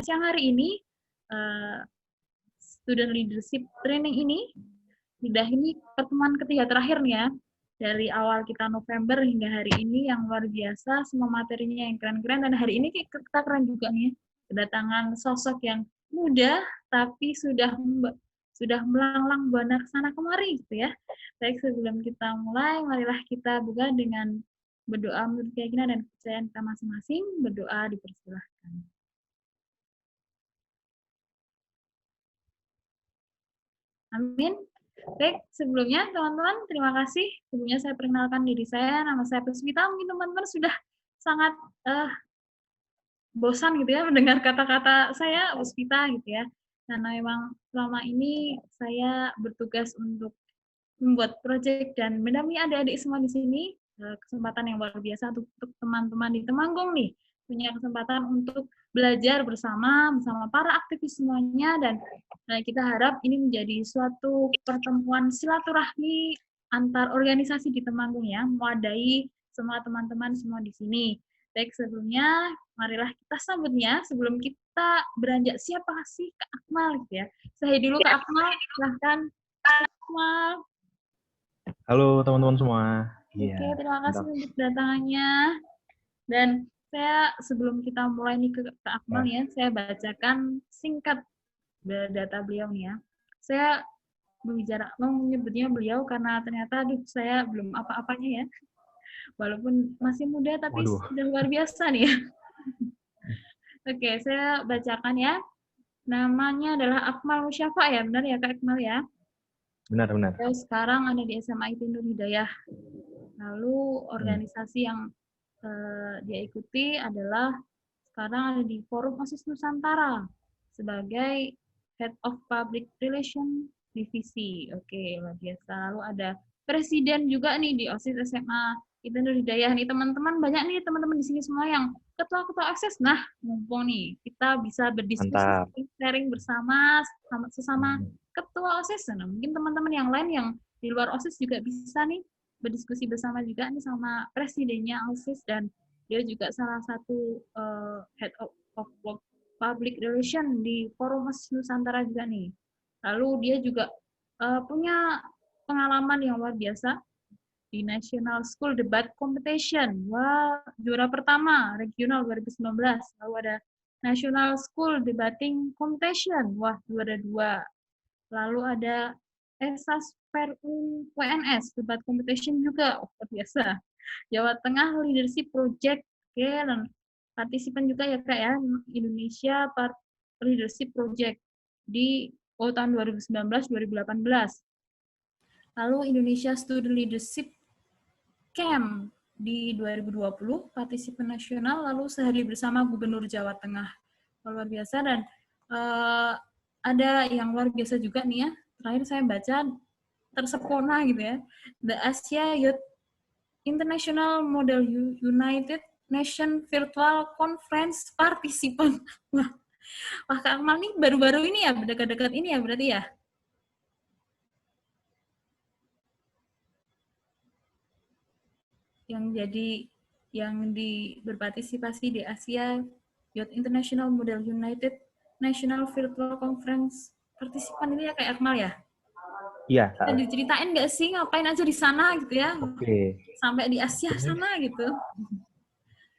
siang hari ini Student Leadership Training ini pertemuan ketiga terakhir nih ya. Dari awal kita November hingga hari ini yang luar biasa, semua materinya yang keren-keren, dan hari ini kita keren juga nih, kedatangan sosok yang muda tapi sudah melanglang buana kesana kemari gitu ya. Baik, sebelum kita mulai, marilah kita buka dengan berdoa menurut keyakinan dan kepercayaan kita masing-masing. Berdoa dipersilahkan. Amin. Baik, sebelumnya teman-teman, terima kasih. Sebelumnya saya perkenalkan diri saya, nama saya Puspita. Mungkin teman-teman sudah sangat bosan gitu ya mendengar kata-kata saya Puspita gitu ya. Karena memang selama ini saya bertugas untuk membuat proyek dan mendampingi adik-adik semua di sini. Kesempatan yang luar biasa untuk teman-teman di Temanggung nih, punya kesempatan untuk belajar bersama para aktivis semuanya, dan kita harap ini menjadi suatu pertemuan silaturahmi antar organisasi di Temanggung ya, mewadahi semua teman-teman semua di sini. Baik, sebelumnya marilah kita sambutnya sebelum kita beranjak siapa sih Kak Akmal gitu ya. Saya dulu Kak Akmal, silahkan Kak Akmal. Halo teman-teman semua. Oke, terima kasih untuk kedatangannya. Dan saya sebelum kita mulai nih ke Akmal ya, saya bacakan singkat data beliau nih ya. Saya menyebutnya beliau karena ternyata saya belum apa-apanya ya. Walaupun masih muda tapi sudah luar biasa nih ya. Oke, saya bacakan ya. Namanya adalah Akmal Musyafa ya, benar ya Kak Akmal ya? Benar. Beliau sekarang ada di SMA IT Nur Hidayah. Lalu organisasi yang dia ikuti adalah sekarang ada di Forum OSIS Nusantara sebagai Head of Public Relations Divisi. Oke, luar biasa. Lalu ada Presiden juga nih di OSIS SMA itu Nur Hidayah nih, teman-teman. Banyak nih teman-teman di sini semua yang ketua-ketua OSIS. Nah, mumpung nih kita bisa berdiskusi, sharing bersama sesama ketua OSIS. Nah, mungkin teman-teman yang lain yang di luar OSIS juga bisa nih berdiskusi bersama juga nih sama presidennya OSIS, dan dia juga salah satu Head of Public Relations di Forum OSIS Nusantara juga nih. Lalu dia juga punya pengalaman yang luar biasa di National School Debate Competition. Wah, juara pertama regional 2019. Lalu ada National School Debating Competition. Wah, juara 2. Lalu ada ESAS Perum WNS Debat Competition juga. Oh, luar biasa. Jawa Tengah Leadership Project. Oke, dan partisipan juga ya Kak ya, Indonesia Leadership Project di tahun 2019-2018. Lalu Indonesia Student Leadership Camp di 2020, partisipan nasional, lalu sehari bersama Gubernur Jawa Tengah. Luar biasa, dan ada yang luar biasa juga nih ya. Terakhir saya baca tersepona gitu ya. The Asia Youth International Model United Nation Virtual Conference Participant. Wah, Kak Akmal nih baru-baru ini ya, dekat-dekat ini ya berarti ya? Yang berpartisipasi di Asia Youth International Model United National Virtual Conference partisipan ini ya Kak Akmal ya? Iya. Dan diceritain nggak sih ngapain aja di sana gitu ya? Oke. Sampai di Asia sana gitu.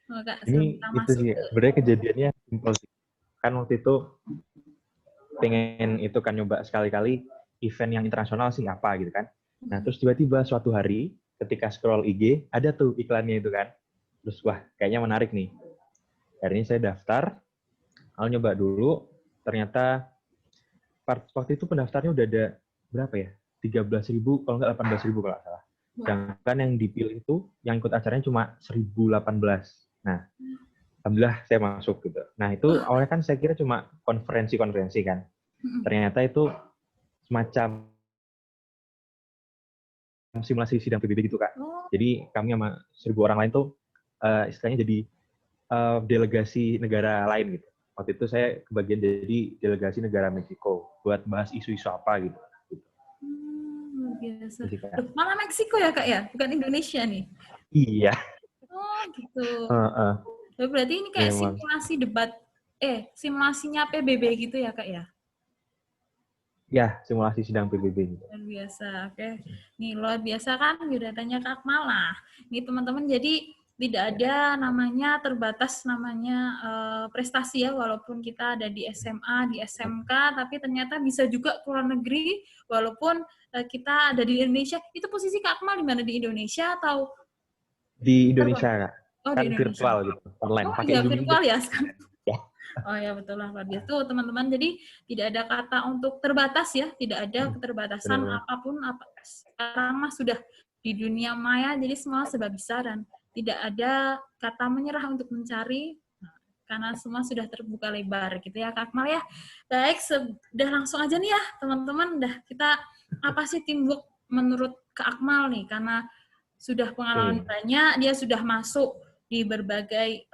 Kak, ini itu sih sebenarnya kejadiannya simpel sih. Kan waktu itu pengen itu kan nyoba sekali-kali event yang internasional sih apa gitu kan. Nah terus tiba-tiba suatu hari ketika scroll IG ada tuh iklannya itu kan. Terus wah kayaknya menarik nih. Akhirnya saya daftar, lalu nyoba dulu. Ternyata waktu itu pendaftarnya udah ada berapa ya? 13.000 kalau nggak 18.000 kalau nggak salah. Sedangkan yang dipilih itu yang ikut acaranya cuma 1.018. Nah, alhamdulillah saya masuk gitu. Nah itu awalnya kan saya kira cuma konferensi kan. Ternyata itu semacam simulasi sidang PBB gitu Kak. Jadi kami sama 1.000 orang lain tuh istilahnya jadi delegasi negara lain gitu. Waktu itu saya kebagian jadi delegasi negara Meksiko buat bahas isu-isu apa gitu. Luar biasa. Malah Meksiko ya Kak ya, bukan Indonesia nih? Iya. Oh gitu. Berarti ini kayak simulasi debat simulasinya PBB gitu ya, Kak ya? Ya, simulasi sidang PBB. Luar biasa, oke. Nih, luar biasa kan biodatanya Kak Akmal. Nah, ini teman-teman, jadi tidak ada namanya terbatas namanya prestasi ya, walaupun kita ada di SMA, di SMK, tapi ternyata bisa juga ke luar negeri, walaupun kita ada di Indonesia. Itu posisi Kak Akmal di mana, di Indonesia atau? Di Indonesia, Kak. Oh, di Kan Indonesia. virtual gitu, online. Oh Pakai iya, Zoom juga. virtual ya sekarang. Ya. Oh ya, betul lah, luar biasa. Tuh teman-teman, jadi tidak ada kata untuk terbatas ya, tidak ada keterbatasan Benar. apapun. Sekarang mah sudah di dunia maya, jadi semua serba bisa dan tidak ada kata menyerah untuk mencari, karena semua sudah terbuka lebar gitu ya Kak Akmal ya. Baik, sudah langsung aja nih ya teman-teman, udah kita apa sih teamwork menurut Kak Akmal nih, karena sudah pengalaman banyak, dia sudah masuk di berbagai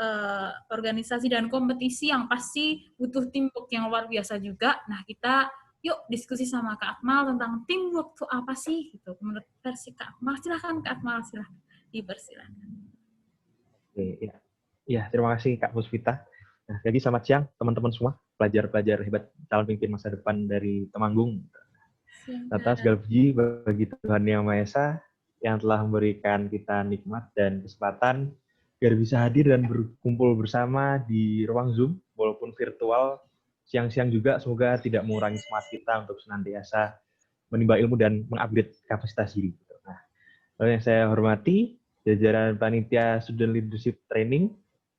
organisasi dan kompetisi yang pasti butuh teamwork yang luar biasa juga. Nah, kita yuk diskusi sama Kak Akmal tentang teamwork itu apa sih gitu. Menurut versi Kak Akmal, silahkan Kak Akmal, silahkan dipersilahkan. Oke, ya. Ya, terima kasih Kak Puspita. Nah, jadi selamat siang teman-teman semua, pelajar-pelajar hebat calon pemimpin masa depan dari Temanggung. Atas segala puji bagi Tuhan Yang Maha Esa yang telah memberikan kita nikmat dan kesempatan biar bisa hadir dan berkumpul bersama di ruang Zoom, walaupun virtual, siang-siang juga, semoga tidak mengurangi semangat kita untuk senantiasa menimba ilmu dan mengupgrade kapasitas diri. Nah, yang saya hormati, jajaran Panitia Student Leadership Training,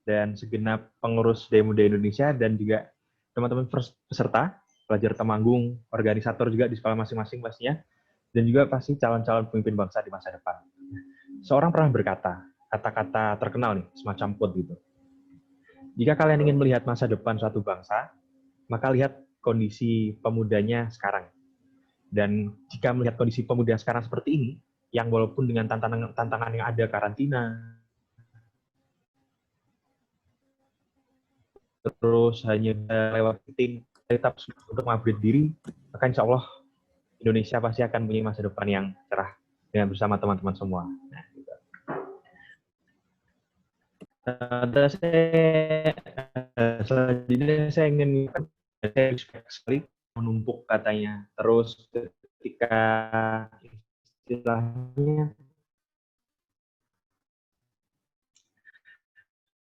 dan segenap pengurus Demuda Indonesia, dan juga teman-teman peserta, pelajar Temanggung, organisator juga di sekolah masing-masing pastinya, dan juga pasti calon-calon pemimpin bangsa di masa depan. Seorang pernah berkata, kata-kata terkenal nih, semacam quote gitu. Jika kalian ingin melihat masa depan suatu bangsa, maka lihat kondisi pemudanya sekarang. Dan jika melihat kondisi pemuda sekarang seperti ini, yang walaupun dengan tantangan yang ada, karantina, terus hanya lewat tim, tetap untuk mengupgrade diri, maka insya Allah Indonesia pasti akan punya masa depan yang cerah dengan bersama teman-teman semua. Nah, gitu. Selanjutnya saya ingin sekali menumpuk katanya. Terus ketika istilahnya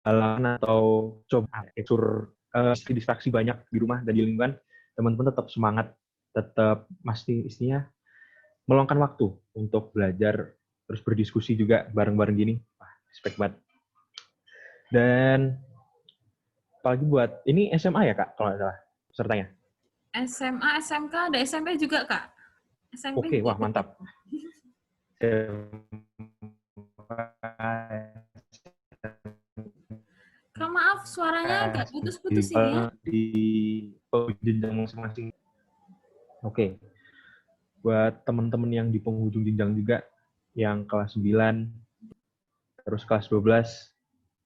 halangan atau coba distraksi banyak di rumah dan di lingkungan, teman-teman tetap semangat, tetap masih istinya meluangkan waktu untuk belajar, terus berdiskusi juga bareng-bareng gini. Wah, respect banget. Dan apalagi buat, ini SMA ya Kak, kalau nggak salah, pesertanya? SMA, SMK, ada SMP juga Kak? SMP Oke, juga wah mantap. Kak, maaf, suaranya agak putus-putus ini ya. Di jenjang masing-masing. Oke. Buat teman-teman yang di penghujung jenjang juga, yang kelas 9, terus kelas 12,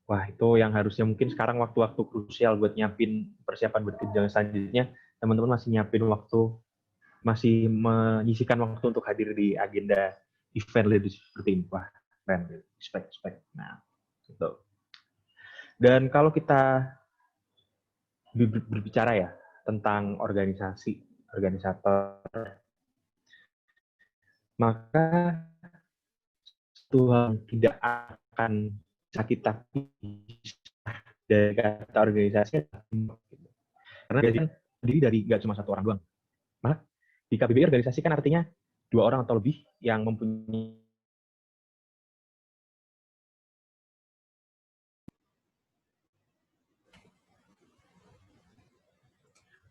wah itu yang harusnya mungkin sekarang waktu-waktu krusial buat nyiapin persiapan buat jenjang selanjutnya, teman-teman masih nyiapin waktu, masih menyisihkan waktu untuk hadir di agenda event leadership seperti ini. Wah, keren. Respect. Nah, gitu. Dan kalau kita berbicara ya tentang organisasi, organisator, maka Tuhan tidak akan bisa kita pisah dari kata organisasi, karena organisasi terdiri dari nggak cuma satu orang doang. Malah di KBBI organisasi kan artinya 2 orang atau lebih yang mempunyai.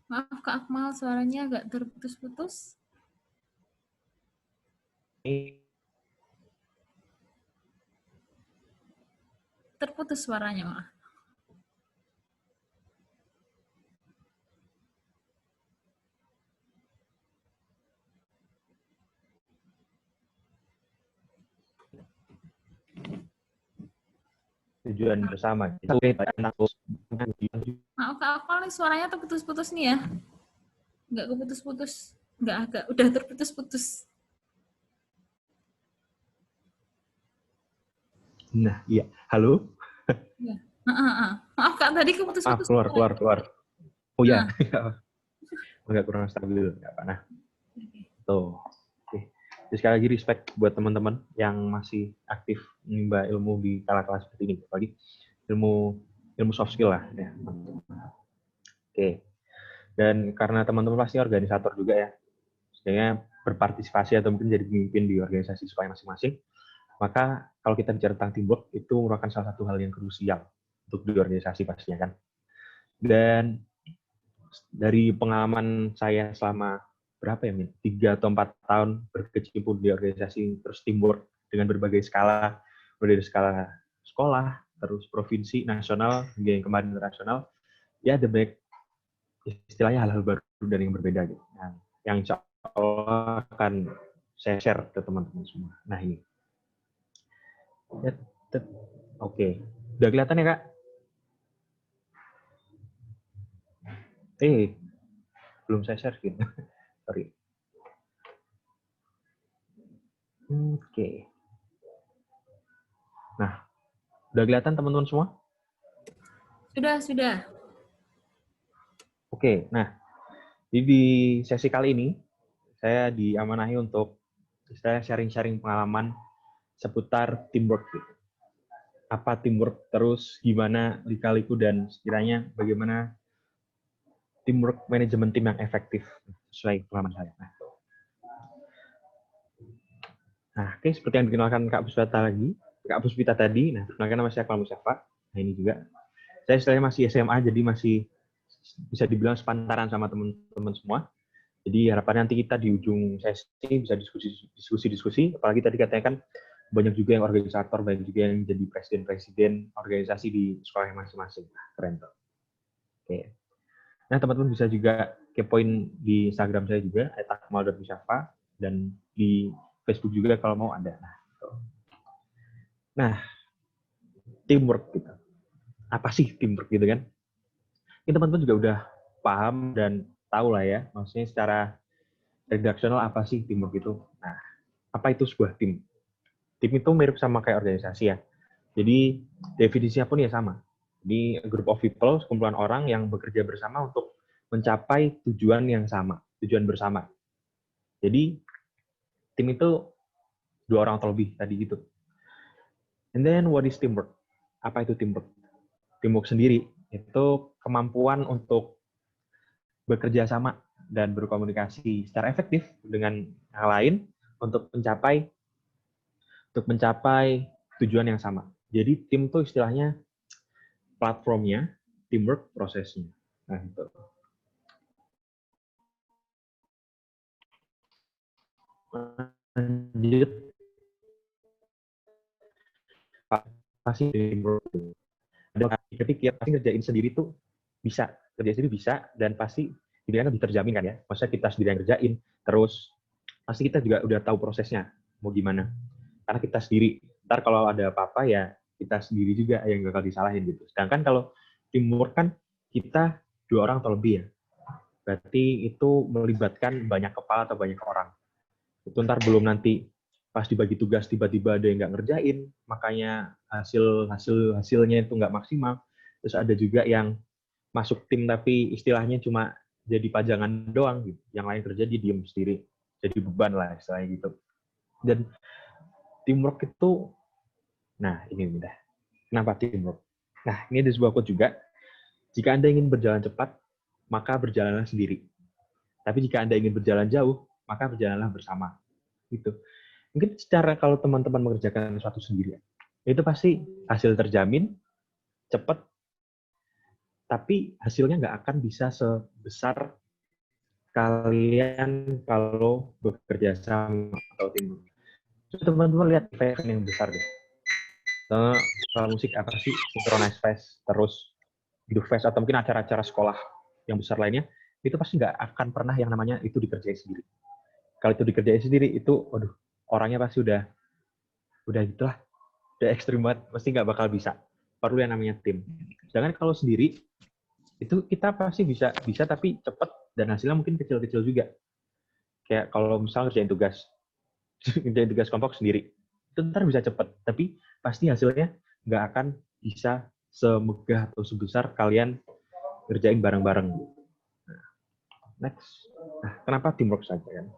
Maaf Kak Akmal, suaranya agak terputus-putus. Terputus suaranya malah. Tujuan bersama. Maaf Kak Akmal, nih suaranya terputus-putus nih ya. Nggak keputus-putus. Nggak agak, udah terputus-putus. Nah, iya. Halo? Ya. Maaf Kak, tadi keputus-putus. Keluar. Oh ya, agak kurang stabil, nggak apa. Nah, tuh. Oke. Jadi sekali lagi respect buat teman-teman yang masih aktif menimba ilmu di kala-kala seperti ini, apalagi ilmu soft skill lah. Ya. Oke. Dan karena teman-teman pasti organisator juga ya, sehingga berpartisipasi atau mungkin jadi pemimpin di organisasi sekolah masing-masing, maka kalau kita bicara tentang teamwork, itu merupakan salah satu hal yang krusial untuk di organisasi pastinya kan. Dan dari pengalaman saya selama berapa ya, Min? 3 atau 4 tahun berkecimpung di organisasi, terus teamwork dengan berbagai skala, mulai dari skala sekolah, terus provinsi, nasional, hingga yang kemarin internasional, ya ada banyak istilahnya hal-hal baru dan yang berbeda gitu. Nah, yang insya Allah akan saya share ke teman-teman semua. Nah ini. Oke. Udah kelihatan ya, Kak? Belum saya share gitu. Sorry. Oke. Nah, udah kelihatan teman-teman semua? Sudah. Oke, nah, di sesi kali ini, saya diamanahi untuk saya sharing-sharing pengalaman seputar teamwork. Apa teamwork, terus gimana lika-liku dan sekiranya bagaimana teamwork manajemen tim yang efektif sesuai pengalaman saya. Nah, oke, seperti yang dikenalkan Kak Puspita tadi. Nah, perkenalkan nama saya Kamal Mustafa. Nah, ini juga saya istilahnya masih SMA, jadi masih bisa dibilang sepantaran sama teman-teman semua. Jadi harapan nanti kita di ujung sesi bisa diskusi, apalagi tadi katanya kan banyak juga yang organisator, banyak juga yang jadi presiden-presiden organisasi di sekolah masing-masing. Nah, keren tuh. Oke. Nah, teman-teman bisa juga kepoin di Instagram saya juga, @akmal.mustafa, dan di Facebook juga kalau mau ada. Nah, teamwork gitu. Apa sih teamwork gitu kan? Ini teman-teman juga udah paham dan tahu lah ya, maksudnya secara redaksional apa sih teamwork itu. Nah, apa itu sebuah tim? Tim itu mirip sama kayak organisasi ya. Jadi definisinya pun ya sama. Jadi group of people, sekumpulan orang yang bekerja bersama untuk mencapai tujuan yang sama, tujuan bersama. Jadi tim itu 2 orang atau lebih tadi gitu. And then what is teamwork? Apa itu teamwork? Teamwork sendiri itu kemampuan untuk bekerja sama dan berkomunikasi secara efektif dengan yang lain untuk mencapai tujuan yang sama. Jadi tim itu istilahnya platformnya, teamwork prosesnya. Nah, itu. Lanjut, pasti teamwork. Ada kepikir, pasti ngerjain sendiri tuh bisa. Kerja sendiri bisa, dan pasti ini kan lebih terjamin kan ya. Maksudnya kita sendiri yang ngerjain, terus pasti kita juga udah tahu prosesnya, mau gimana. Karena kita sendiri, ntar kalau ada apa-apa ya kita sendiri juga yang bakal disalahin gitu. Sedangkan kalau teamwork kan kita 2 orang atau lebih ya. Berarti itu melibatkan banyak kepala atau banyak orang. Itu ntar belum nanti pas dibagi tugas tiba-tiba ada yang nggak ngerjain, makanya hasilnya itu nggak maksimal. Terus ada juga yang masuk tim tapi istilahnya cuma jadi pajangan doang gitu. Yang lain kerja dia diem sendiri. Jadi beban lah istilahnya gitu. Dan teamwork itu, nah ini udah. Kenapa teamwork? Nah, ini ada sebuah quote juga. Jika Anda ingin berjalan cepat, maka berjalanlah sendiri. Tapi jika Anda ingin berjalan jauh, maka berjalanlah bersama. Gitu. Mungkin secara kalau teman-teman mengerjakan sesuatu sendirian, itu pasti hasil terjamin, cepat, tapi hasilnya nggak akan bisa sebesar kalian kalau bekerja sama atau tim. Teman-teman lihat event yang besar deh. Soal musik apa sih? Synchronize Fest, terus Hidup Fest, atau mungkin acara-acara sekolah yang besar lainnya, itu pasti nggak akan pernah yang namanya itu dikerjain sendiri. Kalau itu dikerjain sendiri, itu, aduh, orangnya pasti udah gitulah, udah ekstrim banget, pasti nggak bakal bisa. Perlu yang namanya tim. Sedangkan kalau sendiri, itu kita pasti bisa tapi cepat dan hasilnya mungkin kecil-kecil juga. Kayak kalau misalnya ngerjain tugas kelompok sendiri, itu ntar bisa cepat, tapi pasti hasilnya nggak akan bisa semegah atau sebesar kalian ngerjain bareng-bareng. Next. Nah, kenapa teamwork saja kan?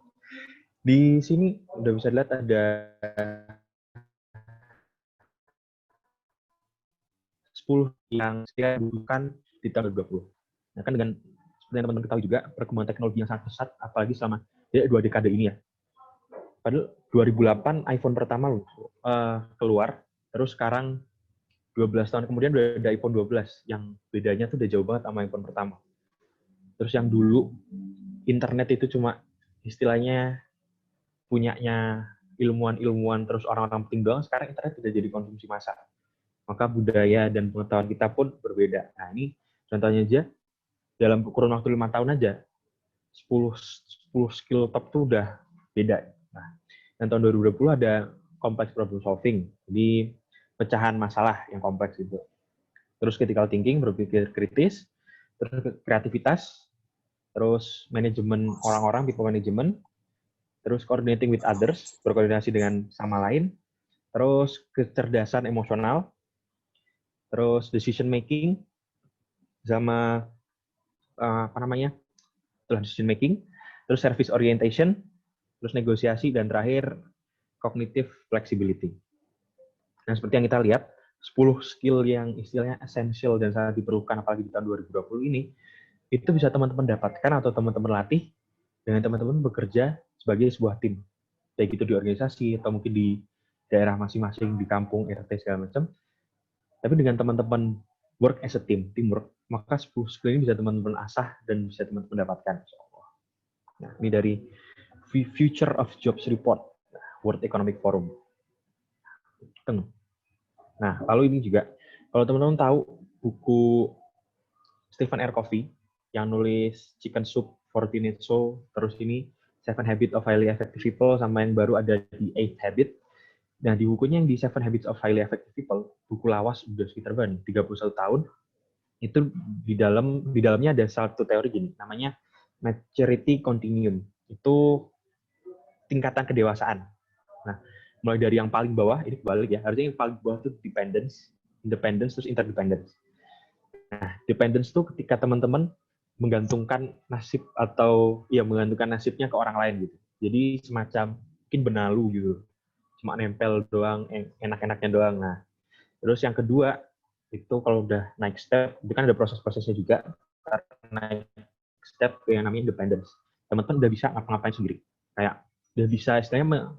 Di sini udah bisa dilihat ada 10 yang saya butuhkan di tahun 2020. Nah, kan dengan seperti yang teman-teman ketahui juga, perkembangan teknologi yang sangat pesat, apalagi selama 2 dekade ini ya. Padahal 2008 iPhone pertama keluar, terus sekarang 12 tahun kemudian udah ada iPhone 12, yang bedanya tuh udah jauh banget sama iPhone pertama. Terus yang dulu, internet itu cuma istilahnya punyanya ilmuwan-ilmuwan terus orang-orang penting doang, sekarang internet sudah jadi konsumsi massal. Maka budaya dan pengetahuan kita pun berbeda. Nah, ini contohnya aja, dalam kurun waktu 5 tahun aja, 10 skill top tuh udah beda. Nah, dan tahun 2020 ada complex problem solving, jadi pecahan masalah yang kompleks itu. Terus critical thinking, berpikir kritis, terus kreativitas, terus manajemen orang-orang, people management, terus coordinating with others, berkoordinasi dengan sama lain, terus kecerdasan emosional, terus decision making, sama setelah decision making, terus service orientation, terus negosiasi, dan terakhir cognitive flexibility. Nah, seperti yang kita lihat, 10 skill yang istilahnya essential dan sangat diperlukan apalagi di tahun 2020 ini, itu bisa teman-teman dapatkan atau teman-teman latih dengan teman-teman bekerja sebagai sebuah tim. Baik itu di organisasi atau mungkin di daerah masing-masing, di kampung, RT, segala macam. Tapi dengan teman-teman work as a team, teamwork, maka 10 skill ini bisa teman-teman asah dan bisa teman-teman dapatkan. Nah, ini dari Future of Jobs Report, World Economic Forum. Nah, lalu ini juga, kalau teman-teman tahu buku Stephen R. Covey yang nulis Chicken Soup for Teenage Soul, terus ini 7 Habits of Highly Effective People, sama yang baru ada di 8 Habit. Nah, di bukunya yang di 7 Habits of Highly Effective People, buku lawas udah sekitar 31 tahun, itu di dalamnya ada satu teori gini, namanya maturity continuum. Itu tingkatan kedewasaan. Nah, mulai dari yang paling bawah, ini kebalik ya, harusnya yang paling bawah itu dependence, independence, terus interdependence. Nah, dependence itu ketika teman-teman menggantungkan nasib atau ya menggantungkan nasibnya ke orang lain gitu. Jadi semacam mungkin benalu gitu, cuma nempel doang, enak-enaknya doang. Nah, terus yang kedua itu kalau udah naik step, itu kan ada proses-prosesnya juga. Karena naik step yang namanya independence. Teman-teman udah bisa ngapa-ngapain sendiri. Kayak udah bisa istilahnya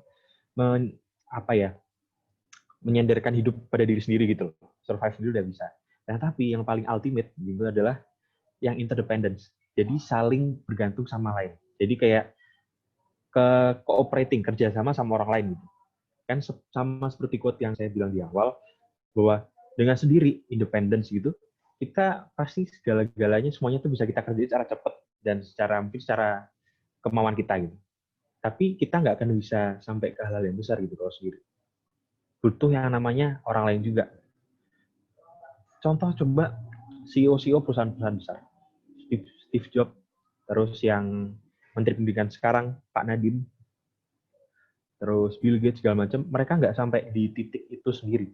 menyandarkan hidup pada diri sendiri gitu. Survive sendiri udah bisa. Nah, tapi yang paling ultimate gitu adalah yang interdependence. Jadi saling bergantung sama lain. Jadi kayak cooperating, kerjasama sama orang lain gitu. Kan sama seperti quote yang saya bilang di awal, bahwa dengan sendiri, independence gitu, kita pasti segala-galanya semuanya tuh bisa kita kerjain secara cepat dan secara kemauan kita gitu. Tapi kita nggak akan bisa sampai ke hal-hal yang besar gitu kalau sendiri. Butuh yang namanya orang lain juga. Contoh coba CEO perusahaan-perusahaan besar. Steve Jobs, terus yang Menteri Pendidikan sekarang, Pak Nadiem, terus Bill Gates, segala macam, mereka nggak sampai di titik itu sendiri.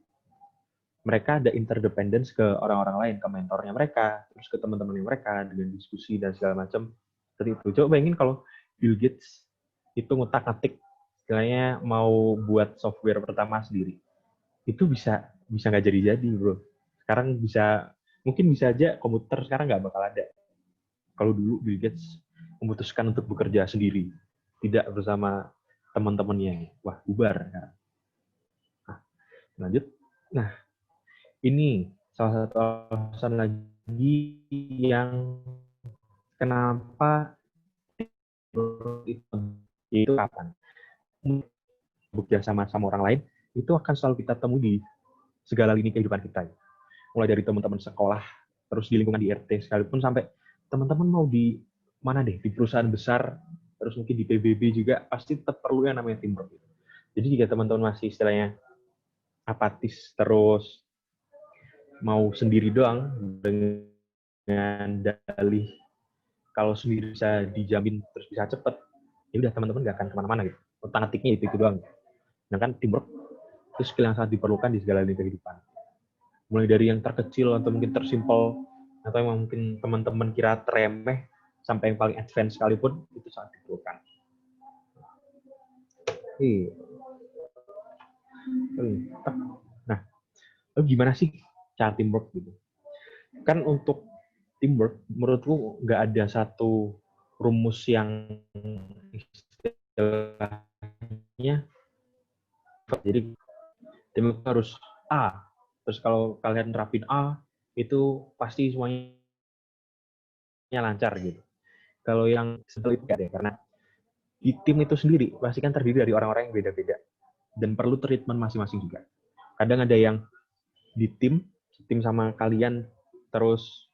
Mereka ada interdependence ke orang-orang lain, ke mentornya mereka, terus ke teman-temannya mereka, dengan diskusi dan segala macam. Seperti itu. Coba bayangin kalau Bill Gates itu ngutak-ngatik, istilahnya mau buat software pertama sendiri. Itu bisa nggak jadi-jadi, bro. Sekarang mungkin bisa aja komputer sekarang nggak bakal ada. Kalau dulu Bill Gates memutuskan untuk bekerja sendiri, tidak bersama teman-temannya. Wah, bubar. Nah, lanjut. Nah, ini salah satu alasan lagi yang kenapa itu kapan bekerja sama orang lain itu akan selalu kita temui di segala lini kehidupan kita. Mulai dari teman-teman sekolah, terus di lingkungan di RT, sekalipun sampai teman-teman mau di mana deh, di perusahaan besar, terus mungkin di PBB juga, pasti tetap perlu yang namanya teamwork. Jadi jika teman-teman masih istilahnya apatis, terus mau sendiri doang, dengan dalih kalau sendiri bisa dijamin terus bisa cepet, ya udah teman-teman nggak akan kemana-mana gitu. Otak-atiknya itu doang. Nah kan teamwork itu skill yang sangat diperlukan di segala lini kehidupan. Mulai dari yang terkecil atau mungkin tersimpel atau yang mungkin teman-teman kira remeh, sampai yang paling advance sekalipun itu sangat diperlukan. Nah, lalu gimana sih cara teamwork gitu? Kan untuk teamwork, menurutku nggak ada satu rumus yang istilahnya, jadi teamwork harus A. Terus kalau kalian terapin A, itu pasti semuanya lancar gitu. Kalau yang seperti itu nggak ada, karena di tim itu sendiri pasti kan terdiri dari orang-orang yang beda-beda dan perlu treatment masing-masing juga. Kadang ada yang di tim sama kalian terus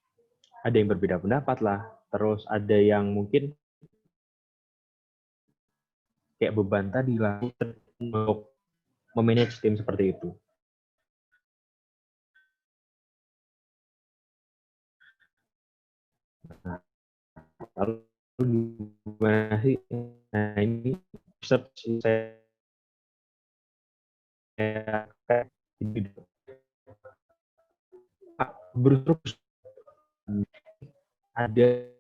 ada yang berbeda pendapat lah, terus ada yang mungkin kayak beban tadi lah untuk memanage tim seperti itu. Nah, lalu gimana sih? Nah, ini research saya terus ada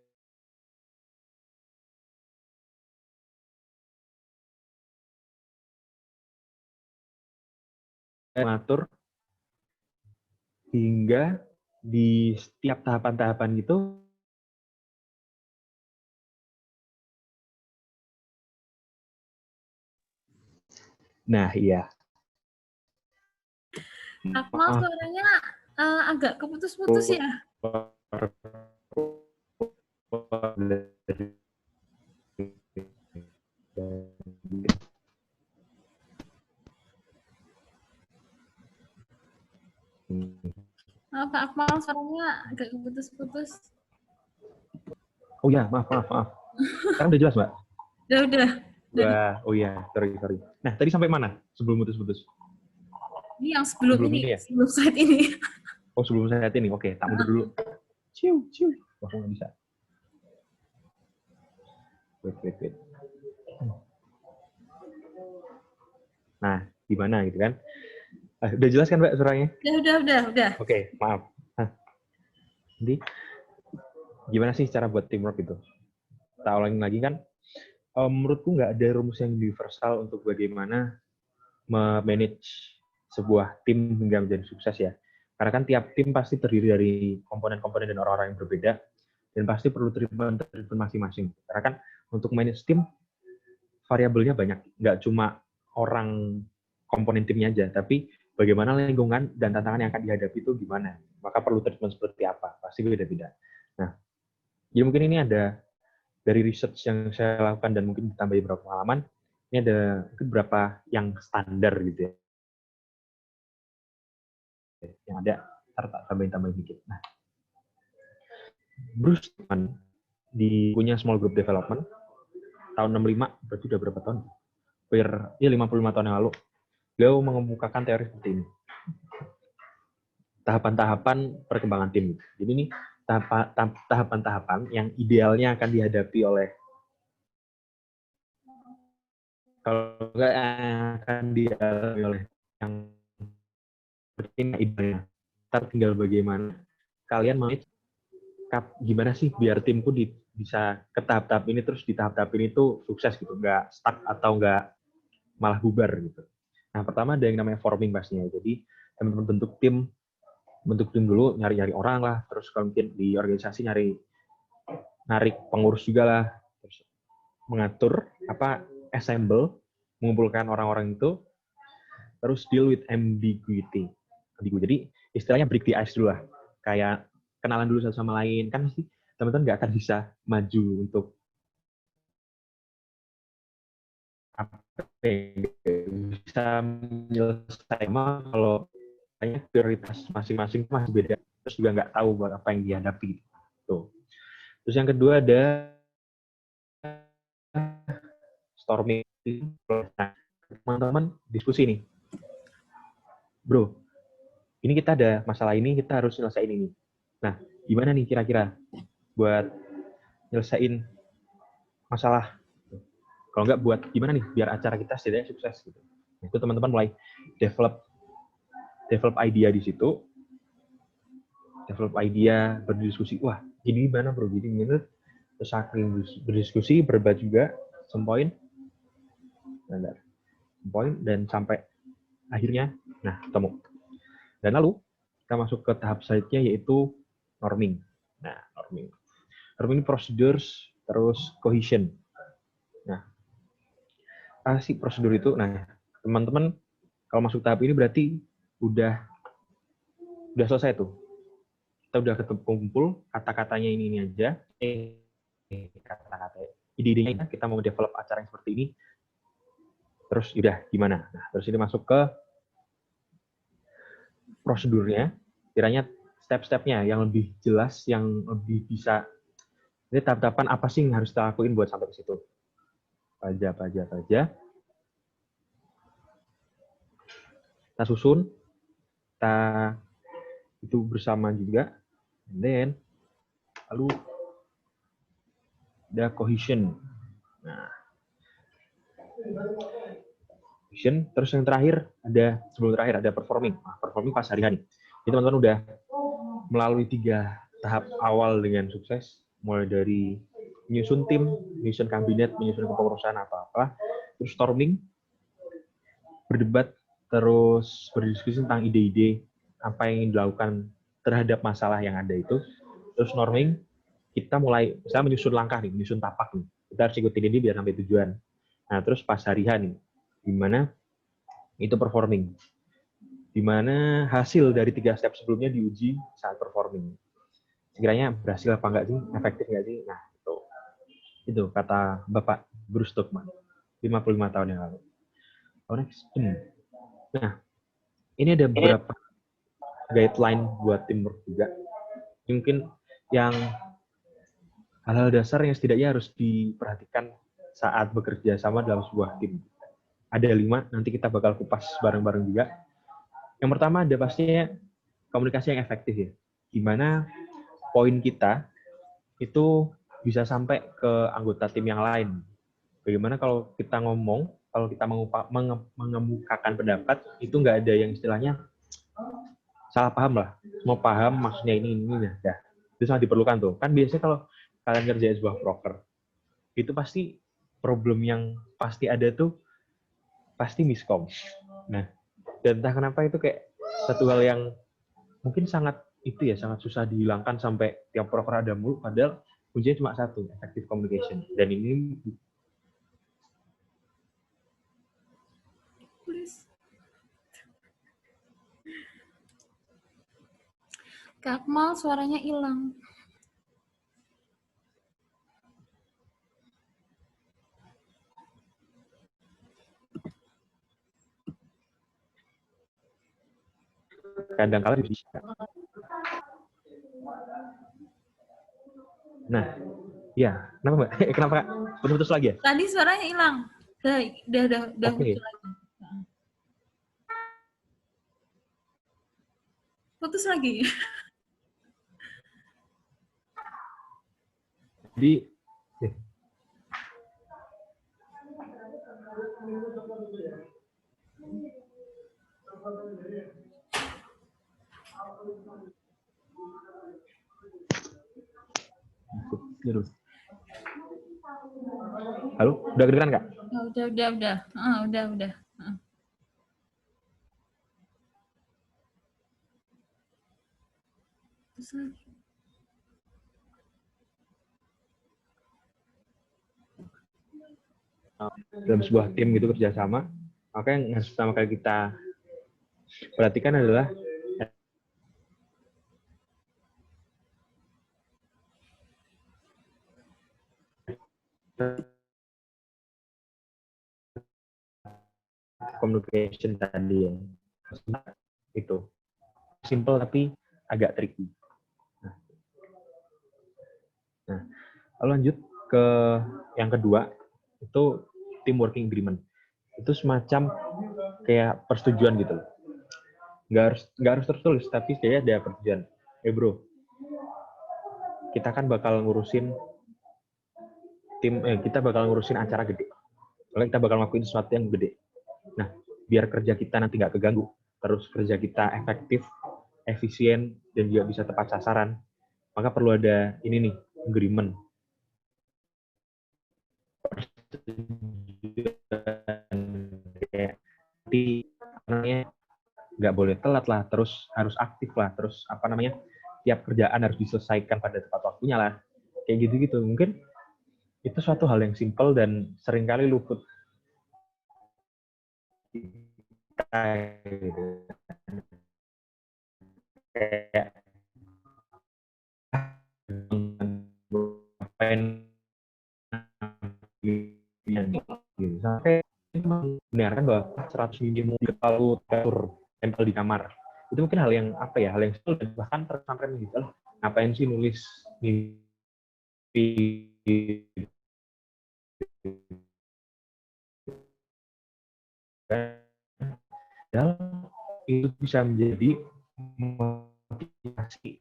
mengatur hingga di setiap tahapan-tahapan gitu. Nah, iya. Akmal suaranya agak keputus-putus ya. Pak Akmal suaranya agak keputus-putus. Oh ya, maaf. Sekarang udah jelas, Mbak? Udah. Oh iya, sorry. Nah, tadi sampai mana sebelum putus-putus? Ini yang sebelum ini ya? Sebelum saat ini. Oh, sebelum saat ini. Oke, tak mundur dulu. Ciu. Wah, nggak bisa. Wait. Nah, gimana gitu kan? Udah jelas kan, Mbak, suaranya? Udah. Oke, maaf. Jadi, gimana sih cara buat teamwork itu? Tak ulangin lagi kan, menurutku nggak ada rumus yang universal untuk bagaimana memanage sebuah tim hingga menjadi sukses ya. Karena kan tiap tim pasti terdiri dari komponen-komponen dan orang-orang yang berbeda, dan pasti perlu treatment masing-masing. Karena kan untuk manage tim, variabelnya banyak. Nggak cuma orang komponen timnya aja, tapi bagaimana lingkungan dan tantangan yang akan dihadapi itu gimana. Maka perlu treatment seperti apa, pasti beda-beda. Nah, jadi mungkin ini ada dari research yang saya lakukan dan mungkin ditambah beberapa pengalaman, ini ada beberapa yang standar gitu ya. Yang ada, tambahin dikit. Nah, Bruce Lipman punya small group development tahun 65, berarti udah berapa tahun? Hampir 55 tahun yang lalu. Beliau mengemukakan teori seperti ini. Tahapan-tahapan perkembangan tim. Jadi ini tahapan-tahapan yang idealnya akan dihadapi oleh, kalau nggak akan dihadapi oleh yang ini idealnya. Ntar tinggal bagaimana kalian manage, gimana sih biar timku bisa ke tahap-tahap ini, terus di tahap-tahap ini tuh sukses gitu, nggak stuck atau nggak malah bubar gitu. Nah, pertama ada yang namanya forming pastinya. Jadi teman-teman bentuk tim dulu, nyari orang lah, terus kalau mungkin di organisasi narik pengurus juga lah, terus mengatur assemble, mengumpulkan orang-orang itu, terus deal with ambiguity. Jadi istilahnya break the ice dulu lah, kayak kenalan dulu satu sama lain, kan pasti teman-teman nggak akan bisa maju untuk bisa menyelesaikan kalau prioritas masing-masing masih beda, terus juga nggak tahu buat apa yang dihadapi. Tuh. Terus yang kedua ada storming. Nah, teman-teman diskusi nih, bro, ini kita ada masalah ini, kita harus nyelesain ini. Nah, gimana nih kira-kira buat nyelesain masalah? Kalau nggak buat gimana nih biar acara kita setidaknya sukses gitu. Nah, itu teman-teman mulai develop idea di situ, berdiskusi, wah, gini gimana bro, gini. terus saling berdiskusi, berdebat juga, some point, dan sampai akhirnya, nah ketemu. Dan lalu kita masuk ke tahap selanjutnya yaitu norming. Nah, norming procedures, terus cohesion. Nah, apa sih prosedur itu? Nah, teman-teman kalau masuk tahap ini berarti udah selesai tuh. Kita udah ketemu kumpul, kata-katanya ini aja. Kata-kata ide-idenya kita mau develop acara yang seperti ini. Terus udah gimana? Nah, terus ini masuk ke prosedurnya. Kiranya step-stepnya yang lebih jelas, yang lebih bisa. Ini tahap-tahapan apa sih yang harus kita lakuin buat sampai ke situ? Apa aja. Kita susun, kita itu bersama juga. And then, lalu ada cohesion. Nah, cohesion. Terus yang terakhir sebelum terakhir ada performing. Nah, performing pas hari-hari. Jadi teman-teman udah melalui 3 tahap awal dengan sukses, mulai dari menyusun tim, menyusun kabinet, menyusun kepengurusan apa-apa, terus storming, berdebat, terus berdiskusi tentang ide-ide apa yang ingin dilakukan terhadap masalah yang ada itu, terus norming, kita mulai misalnya menyusun langkah nih, menyusun tapak nih, kita harus ikutin ini biar sampai tujuan. Nah, terus pas hari nih, gimana itu performing, dimana hasil dari 3 step sebelumnya diuji saat performing. Sekiranya berhasil apa enggak sih, efektif enggak sih? Nah, itu kata Bapak Bruce Tuckman 55 tahun yang lalu. Next. Nah, ini ada beberapa guideline buat teamwork juga. Mungkin yang hal-hal dasar yang setidaknya harus diperhatikan saat bekerja sama dalam sebuah tim. Ada 5, nanti kita bakal kupas bareng-bareng juga. Yang pertama ada pastinya komunikasi yang efektif ya. Gimana poin kita itu bisa sampai ke anggota tim yang lain. Bagaimana kalau kita ngomong, kalau kita mengemukakan pendapat, itu nggak ada yang istilahnya salah paham lah. Semua paham maksudnya ini. Nah, itu sangat diperlukan tuh. Kan biasanya kalau kalian kerjain sebuah proker, itu pasti problem yang pasti ada tuh, pasti miskom. Nah, dan entah kenapa itu kayak satu hal yang mungkin sangat susah dihilangkan sampai tiap proker ada mulu, padahal kuncinya cuma satu, effective communication. Dan ini Kak Akmal suaranya hilang. kadang-kala bisa. Nah, ya, kenapa Mbak? Kenapa Kak? Putus lagi ya? Tadi suaranya hilang. Udah okay. Muncul lagi. Putus lagi. Jadi halo, udah kedengeran Kak? Udah. Dalam sebuah tim gitu kerjasama, maka yang harus pertama kali kita perhatikan adalah communication tadi ya. Itu simple tapi agak tricky. Nah, lalu lanjut ke yang kedua, itu team working agreement. Itu semacam kayak persetujuan gitu loh. Nggak harus tertulis, tapi kayak ada persetujuan. Bro, kita kan bakal ngurusin kita bakal ngurusin acara gede. Soalnya kita bakal ngelakuin sesuatu yang gede. Nah, biar kerja kita nanti nggak keganggu, terus kerja kita efektif, efisien, dan juga bisa tepat sasaran, maka perlu ada ini nih, agreement. kayak namanya nggak boleh telat lah, terus harus aktif lah, terus apa namanya tiap kerjaan harus diselesaikan pada tepat waktunya lah, kayak gitu-gitu. Mungkin itu suatu hal yang simpel dan seringkali luput kita gitu. Kayak ngapain gitu. Sampai membenarkan bahwa 100 minimum kalau tempel di kamar itu mungkin hal yang apa ya, hal yang simpel dan bahkan tersampai gitu lah, ngapain sih nulis mimpi dan itu bisa menjadi motivasi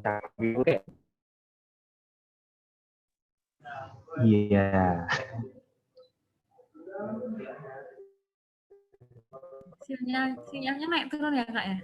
kayak iya. Sinyalnya naik turun ya Kak ya?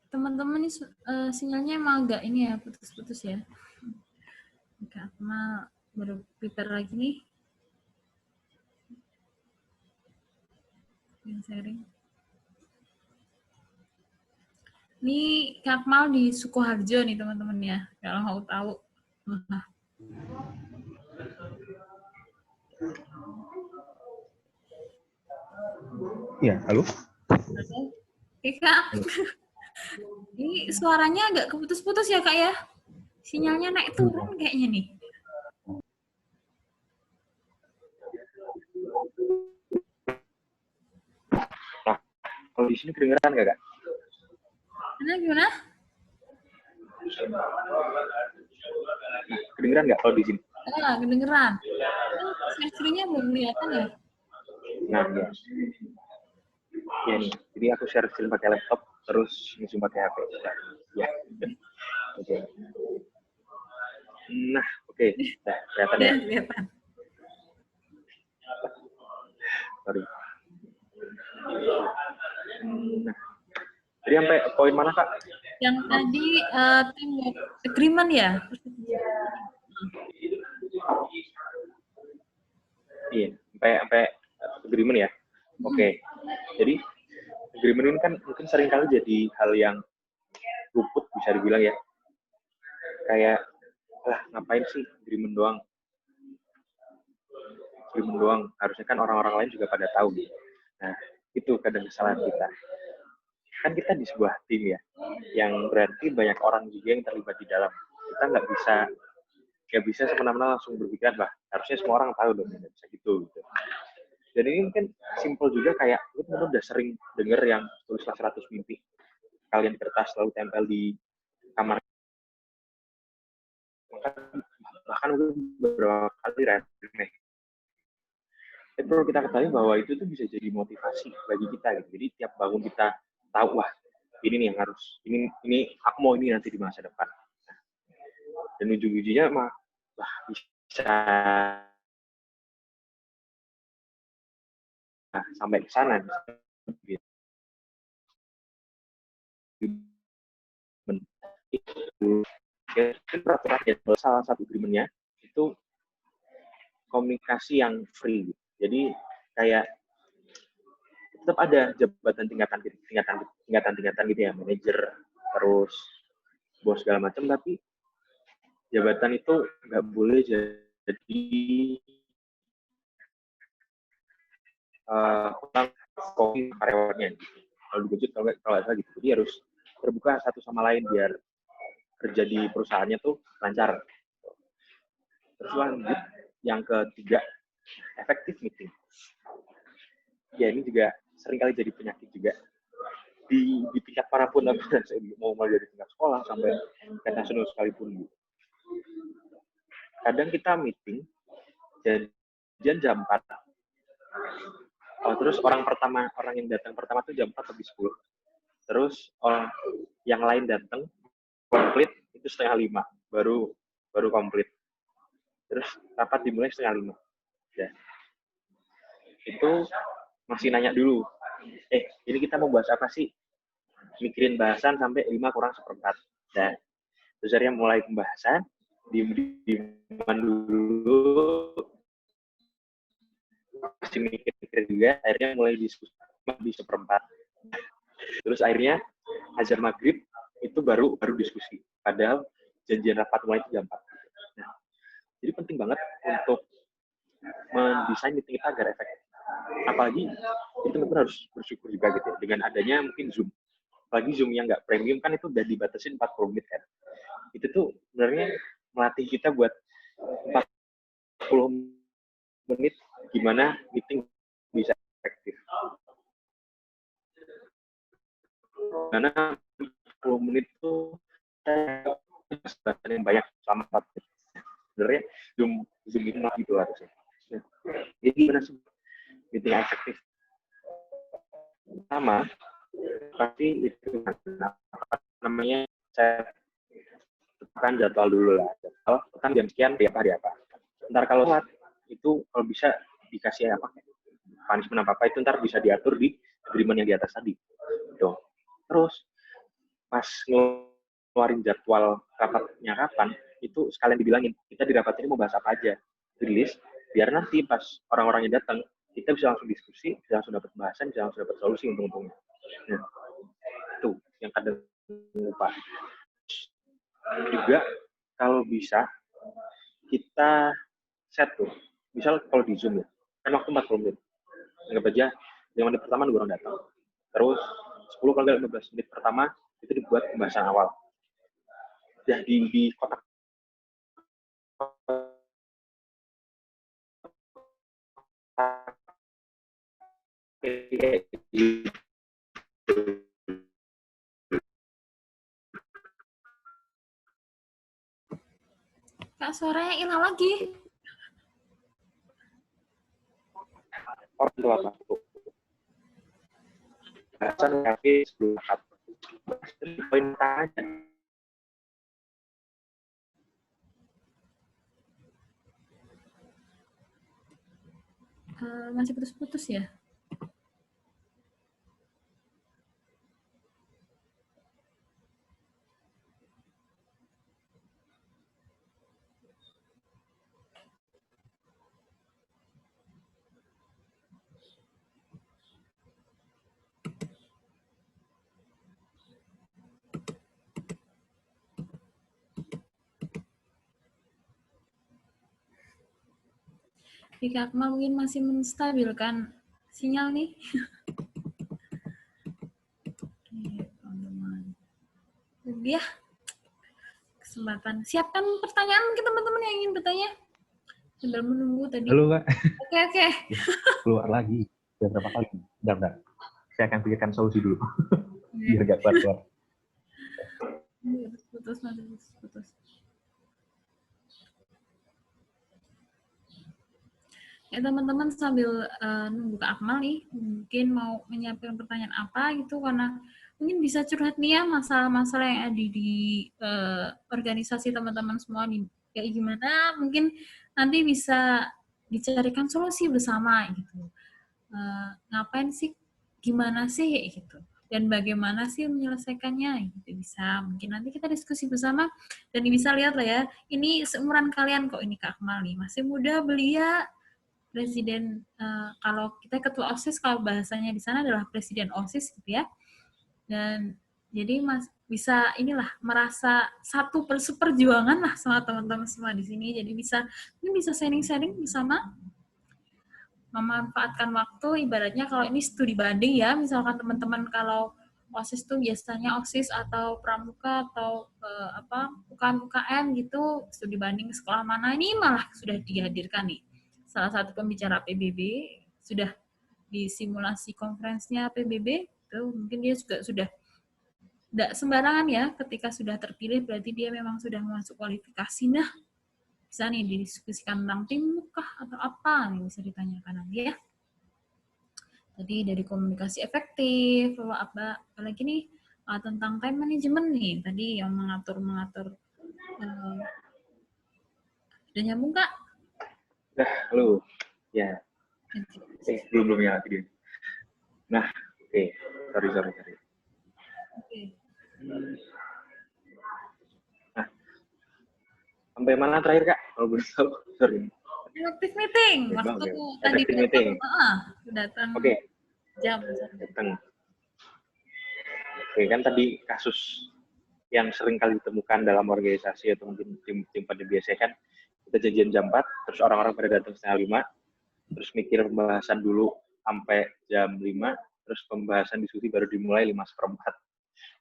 Teman-teman ini sinyalnya emang agak ini ya, putus-putus ya. Kak Akmal baru prepare lagi nih. Yang sharing. Ini Kak Akmal di Sukoharjo nih teman-teman ya, kalau mau tahu. Iya, halo? Oke Kak. Ini suaranya agak keputus-putus ya Kak ya? Sinyalnya naik turun kayaknya nih. Nah, kalau di sini kedengeran nggak Kak? Gimana? Nah, kedengeran nggak kalau di sini? Kedengeran. Screen-nya belum kelihatan ya? Nah, ya. Ya nih, jadi aku share screen pakai laptop, terus zoom pakai HP. Ya. Oke. Nah, oke. Nah, kelihatan ya? Kelihatan. Sorry. Nah, jadi sampai poin mana Kak? Yang tadi teamwork agreement ya? Iya, sampai agreement ya. Oke. Jadi agreement ini kan mungkin seringkali jadi hal yang luput bisa dibilang ya. Kayak lah ngapain sih agreement doang? Agreement doang. Harusnya kan orang-orang lain juga pada tahu. Nah, itu kadang kesalahan kita. Kan kita di sebuah tim ya, yang berarti banyak orang juga yang terlibat di dalam. Kita nggak bisa semena-mena langsung berpikir lah, harusnya semua orang tahu dong, nggak bisa gitu. Dan ini mungkin simple juga, kayak kita udah sering denger yang tulislah 100 mimpi kalian di kertas lalu tempel di kamar, bahkan beberapa kali remeh. Tapi perlu kita ketahui bahwa itu tuh bisa jadi motivasi bagi kita gitu. Jadi tiap bangun kita tahu, wah ini nih yang harus, ini aku mau ini nanti di masa depan. Dan ujung-ujungnya mah wah bisa sampai ke sana gitu. Itu peraturan ya, salah satu agreement-nya itu komunikasi yang free. Jadi kayak tetap ada jabatan tingkatan gitu ya, manajer, terus bos segala macam, tapi jabatan itu nggak boleh jadi kopi karyawannya gitu. Kalau digojek kalau nggak gitu. Jadi harus terbuka satu sama lain biar kerja di perusahaannya tuh lancar. Terus lanjut yang ketiga, effective meeting. Ya ini juga seringkali jadi penyakit juga di tingkat manapun, mau mulai dari tingkat sekolah sampai tingkat nasional sekalipun. Kadang kita meeting janjian jam 4. Terus orang yang datang pertama tuh jam 4 lebih 10. Terus yang lain datang komplit itu setengah 5 baru komplit. Terus rapat dimulai setengah 5. Ya. Itu masih nanya dulu. Ini kita mau bahas apa sih? Mikirin bahasan sampai 5 kurang seperempat. Ya. Terus akhirnya mulai pembahasan, diem dulu, masih mikir juga, akhirnya mulai diskusi di seperempat. Terus akhirnya azan maghrib itu baru diskusi. Padahal janjian rapat mulai itu jam 4. Nah, jadi penting banget untuk mendesain meeting kita agar efektif. Apalagi itu teman-teman harus bersyukur juga gitu ya, dengan adanya mungkin Zoom. Apalagi Zoom yang nggak premium kan itu udah dibatasin 40 menit kan. Itu tuh sebenarnya melatih kita buat 40 menit gimana meeting bisa efektif. Karena 10 menit itu yang banyak selama 4 menit. Sebenarnya Zoom itu gitu harusnya. Nah, jadi gimana sih meeting efektif? Pertama, pasti itu namanya saya tetapkan jadwal dulu lah. Jadwal kan jam sekian hari apa. Ntar kalau telat itu kalau bisa dikasih apa punishment apa itu ntar bisa diatur di agreement yang di atas tadi. Tuh. Terus pas ngeluarin jadwal rapatnya kapan itu sekalian dibilangin kita di rapat ini mau bahas apa aja, rilis biar nanti pas orang-orangnya datang kita bisa langsung diskusi, bisa langsung dapat bahasan, bisa langsung dapat solusi untung-untungnya. Nah, itu yang kadang lupa. Juga kalau bisa kita set tuh, misal kalau di Zoom ya, kan waktu 40 menit. Anggap aja 5 menit pertama nunggu orang datang. Terus 10 kali 15 menit pertama itu dibuat pembahasan awal. Ya di kotak Kak, suaranya hilang lagi. Orang itu apa? Bahasan kaki sebelum rapat. Poin aja. Masih putus-putus ya? Kak Akmal mungkin masih menstabilkan sinyal nih. Oke, teman-teman. Ya, kesempatan. Siapkan pertanyaan mungkin teman-teman yang ingin bertanya. Sambil menunggu tadi. Halo, Kak. Oke. Keluar lagi. Sudah berapa kali? Bentar. Saya akan pikirkan solusi dulu. Biar nggak keluar. Putus. Ya teman-teman sambil nunggu Kak Akmal nih, mungkin mau menyiapkan pertanyaan apa gitu, karena mungkin bisa curhat nih ya masalah-masalah yang ada di organisasi teman-teman semua nih, kayak gimana, mungkin nanti bisa dicarikan solusi bersama gitu. Ngapain sih, gimana sih gitu, dan bagaimana sih menyelesaikannya gitu, bisa mungkin nanti kita diskusi bersama, dan bisa lihat lah ya, ini seumuran kalian kok, ini Kak Akmal nih, masih muda, belia, presiden, kalau kita ketua OSIS, kalau bahasanya di sana adalah presiden OSIS gitu ya. Dan jadi bisa inilah merasa satu seperjuangan lah sama teman-teman semua di sini. Jadi bisa sharing-sharing bersama, memanfaatkan waktu, ibaratnya kalau ini studi banding ya, misalkan teman-teman kalau OSIS tuh biasanya OSIS atau pramuka atau UKM gitu, studi banding sekolah mana, ini malah sudah dihadirkan nih salah satu pembicara PBB, sudah di simulasi konferensinya PBB, itu mungkin dia juga sudah tidak sembarangan ya, ketika sudah terpilih berarti dia memang sudah masuk kualifikasi. Nah, bisa nih didiskusikan tentang tim kah atau apa nih bisa ditanyakan nanti ya. Tadi dari komunikasi efektif, lalu apalagi nih tentang time management nih, tadi yang mengatur udah nyambung Kak? Udah, halo. Ya. Belum ya video. Nah, oke. Sorry. Oke. Nah, sampai mana terakhir Kak? Kalau boleh tahu, sorry. Effective meeting, waktu tadi datang jam. Datang. Oke, kan tadi kasus yang sering kali ditemukan dalam organisasi atau mungkin tim pada biasanya kan kita janjian jam 4, terus orang-orang pada datang setengah 5, terus mikir pembahasan dulu sampai jam 5, terus pembahasan diskusi baru dimulai 5:15.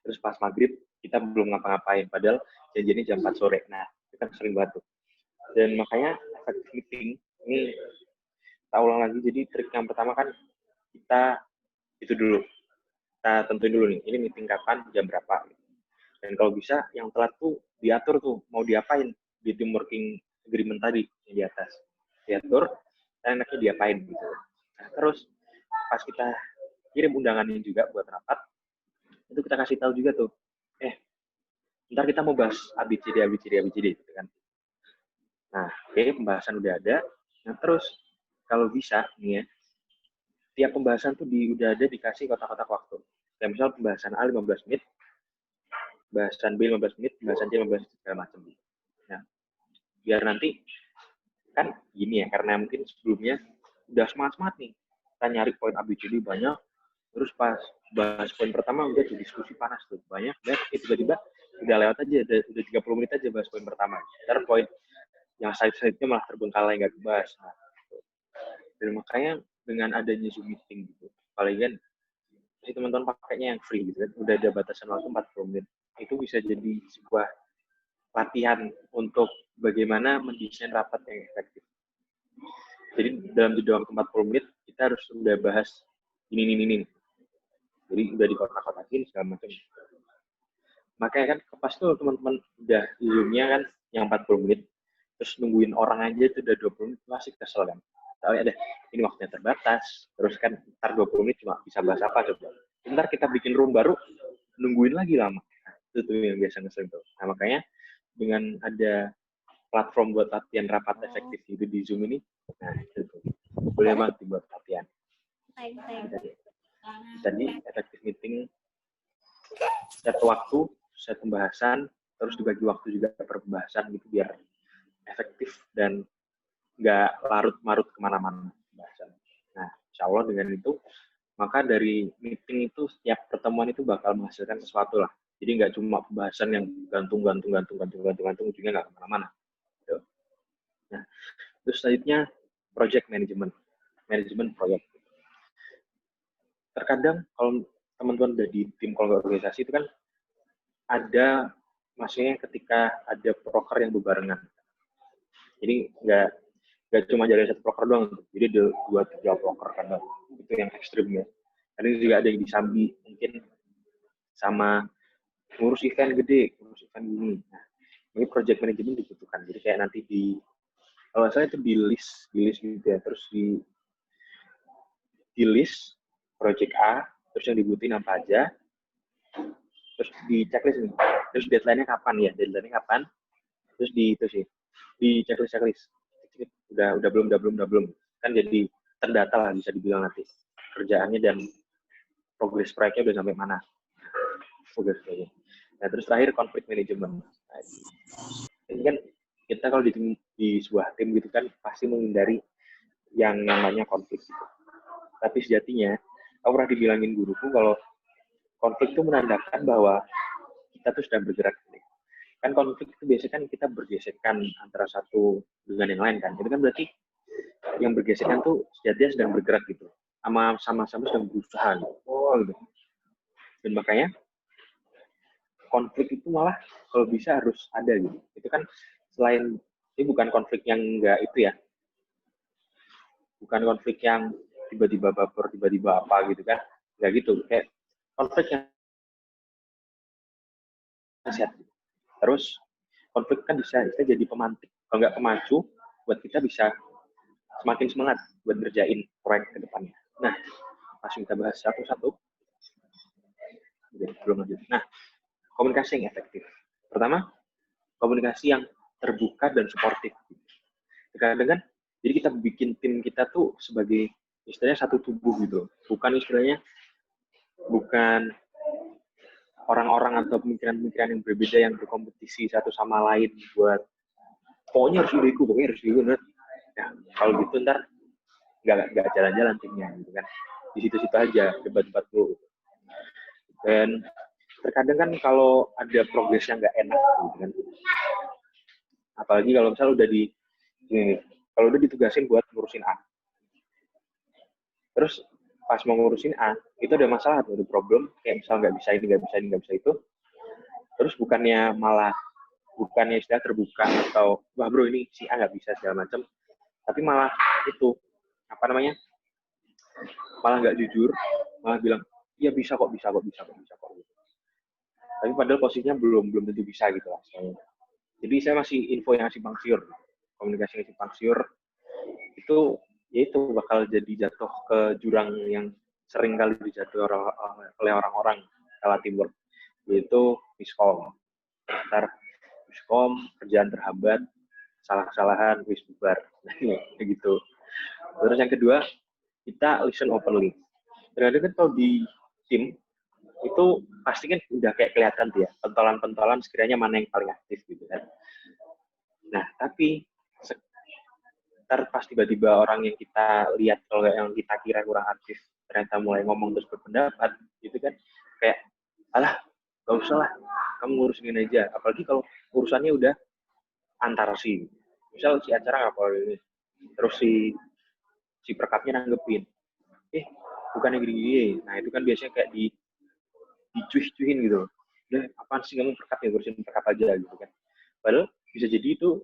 Terus pas maghrib kita belum ngapa-ngapain, padahal janjiannya jam 4 sore. Nah, itu kan sering banget tuh. Dan makanya effective meeting ini kita ulang lagi. Jadi trik yang pertama kan kita itu dulu, kita tentuin dulu nih, ini meeting kapan, jam berapa. Dan kalau bisa yang telat tuh diatur tuh mau diapain di team working agreement tadi yang di atas, diatur dan enaknya diapain gitu. Nah, terus pas kita kirim undangannya juga buat rapat, itu kita kasih tahu juga tuh, ntar kita mau bahas ABCD gitu kan. Nah, oke, pembahasan udah ada. Nah, terus kalau bisa nih ya, tiap pembahasan tuh udah ada dikasih kotak-kotak waktu. Kayak misal pembahasan A 15 menit, pembahasan B 15 menit, pembahasan C 15 menit, segala macam. Nah, biar nanti kan gini ya, karena mungkin sebelumnya udah semangat nih, kita nyari poin ABCD banyak, terus pas bahas poin pertama udah tuh diskusi panas tuh banyak, dan tiba-tiba udah lewat aja, udah 30 menit aja bahas poin pertama. Ntar poin yang side-side-nya malah terbengkalai nggak dibahas. Nah, dan makanya dengan adanya Zoom meeting gitu, paling kan si teman-teman pakainya yang free gitu kan, udah ada batasan waktu 40 menit, itu bisa jadi sebuah latihan untuk bagaimana mendesain rapat yang efektif. Jadi dalam jeda waktu 40 menit kita harus udah bahas ini. Jadi udah dikotak-kotakin segala macam. Makanya kan pas tuh teman-teman udah Zoom-nya kan yang 40 menit, terus nungguin orang aja itu udah 20 menit, masih kesel kan. Tapi ada, ini waktunya terbatas, terus kan ntar 20 menit cuma bisa bahas apa coba. Ntar kita bikin room baru, nungguin lagi lama. Nah, itu tuh yang biasa ngeselin tuh. Nah, makanya dengan ada platform buat latihan rapat efektif gitu di Zoom ini, nah itu tuh. Boleh banget dibuat latihan. Tadi effective meeting, set waktu, set pembahasan, terus dibagi waktu juga per pembahasan gitu biar efektif dan nggak larut-marut kemana-mana pembahasan. Nah, insya Allah dengan itu, maka dari meeting itu setiap pertemuan itu bakal menghasilkan sesuatu lah. Jadi nggak cuma pembahasan yang gantung, ujungnya nggak kemana-mana. Gitu. Nah, terus selanjutnya project management, manajemen proyek. Terkadang kalau teman-teman udah di tim kelompok organisasi itu kan ada maksudnya ketika ada proker yang berbarengan. Jadi nggak cuma jalan satu proker doang, jadi ada 2-3 proker karena itu yang ekstrim ya. Ada juga ada yang disambi mungkin sama ngurus event gede, ngurus event gini. Nah, ini project management dibutuhkan. Jadi kayak nanti kalau saya itu di list gitu ya, terus di list project A, terus yang dibutuhin apa aja, terus di checklist nih, terus deadline-nya kapan, terus di checklist, udah belum, kan jadi terdata lah bisa dibilang nanti kerjaannya dan progress proyeknya udah sampai mana. Nah, terus terakhir conflict management. Nah, ini kan kita kalau di sebuah tim gitu kan pasti menghindari yang namanya konflik gitu. Tapi sejatinya, aku pernah dibilangin guruku kalau konflik itu menandakan bahwa kita tuh sedang bergerak. Kan konflik itu biasanya kan kita bergesekan antara satu dengan yang lain kan. Itu kan berarti yang bergesekan tuh sejatinya sedang bergerak gitu. Sama-sama sedang berusaha gitu. Dan makanya konflik itu malah kalau bisa harus ada gitu. Itu kan selain ini bukan konflik yang enggak itu ya. Bukan konflik yang tiba-tiba baper, tiba-tiba apa gitu kan. Nggak gitu, kayak konflik yang sehat. Terus konflik kan bisa jadi pemantik, kalau nggak pemacu buat kita bisa semakin semangat buat ngerjain proyek ke depannya. Nah, langsung kita bahas satu-satu. Belum lanjut. Nah, komunikasi yang efektif. Pertama, komunikasi yang terbuka dan suportif. Kadang-kadang kan, jadi kita bikin tim kita tuh sebagai istilahnya satu tubuh gitu. Bukan istilahnya, bukan orang-orang atau pemikiran-pemikiran yang berbeda yang berkompetisi satu sama lain buat pokoknya harus ideku, pokoknya harus ideku. Ya, kalau gitu ntar nggak jalan-jalan timnya gitu kan. Di situ-situ aja debat-debat dulu. Dan terkadang kan kalau ada progres yang nggak enak gitu kan. Apalagi kalau misalnya kalau udah ditugasin buat ngurusin A. Terus pas mau ngurusin A, itu ada masalah, ada problem, kayak misalnya nggak bisa ini, nggak bisa itu. Terus bukannya istilah terbuka atau wah bro ini si A nggak bisa segala macam, tapi malah itu malah nggak jujur, malah bilang iya bisa kok. Tapi padahal posisinya belum tentu bisa gitu lah. Jadi saya masih info yang simpang siur, komunikasi yang simpang siur itu yaitu bakal jadi jatuh ke jurang yang sering kali dijatuh oleh orang-orang kala timur, yaitu miskom. Ntar miskom, kerjaan terhambat, salah-salahan, wis bubar. Nah, gitu. Terus yang kedua, kita listen openly. Terkadang kan kalau di tim itu pasti kan udah kayak kelihatan tuh ya, pentolan-pentolan sekiranya mana yang paling aktif gitu kan. Nah, tapi ntar pas tiba-tiba orang yang kita lihat, kalau yang kita kira kurang aktif, ternyata mulai ngomong terus berpendapat, gitu kan, kayak, alah, gak usah lah, kamu ngurusin ini aja. Apalagi kalau urusannya udah antar misal si acara nggak ini, terus si perkapnya nanggepin, bukannya gini-gini. Nah, itu kan biasanya kayak dicuih-cuihin gitu. Udah, apaan sih kamu perkap ya, ngurusin perkap aja gitu kan. Padahal bisa jadi itu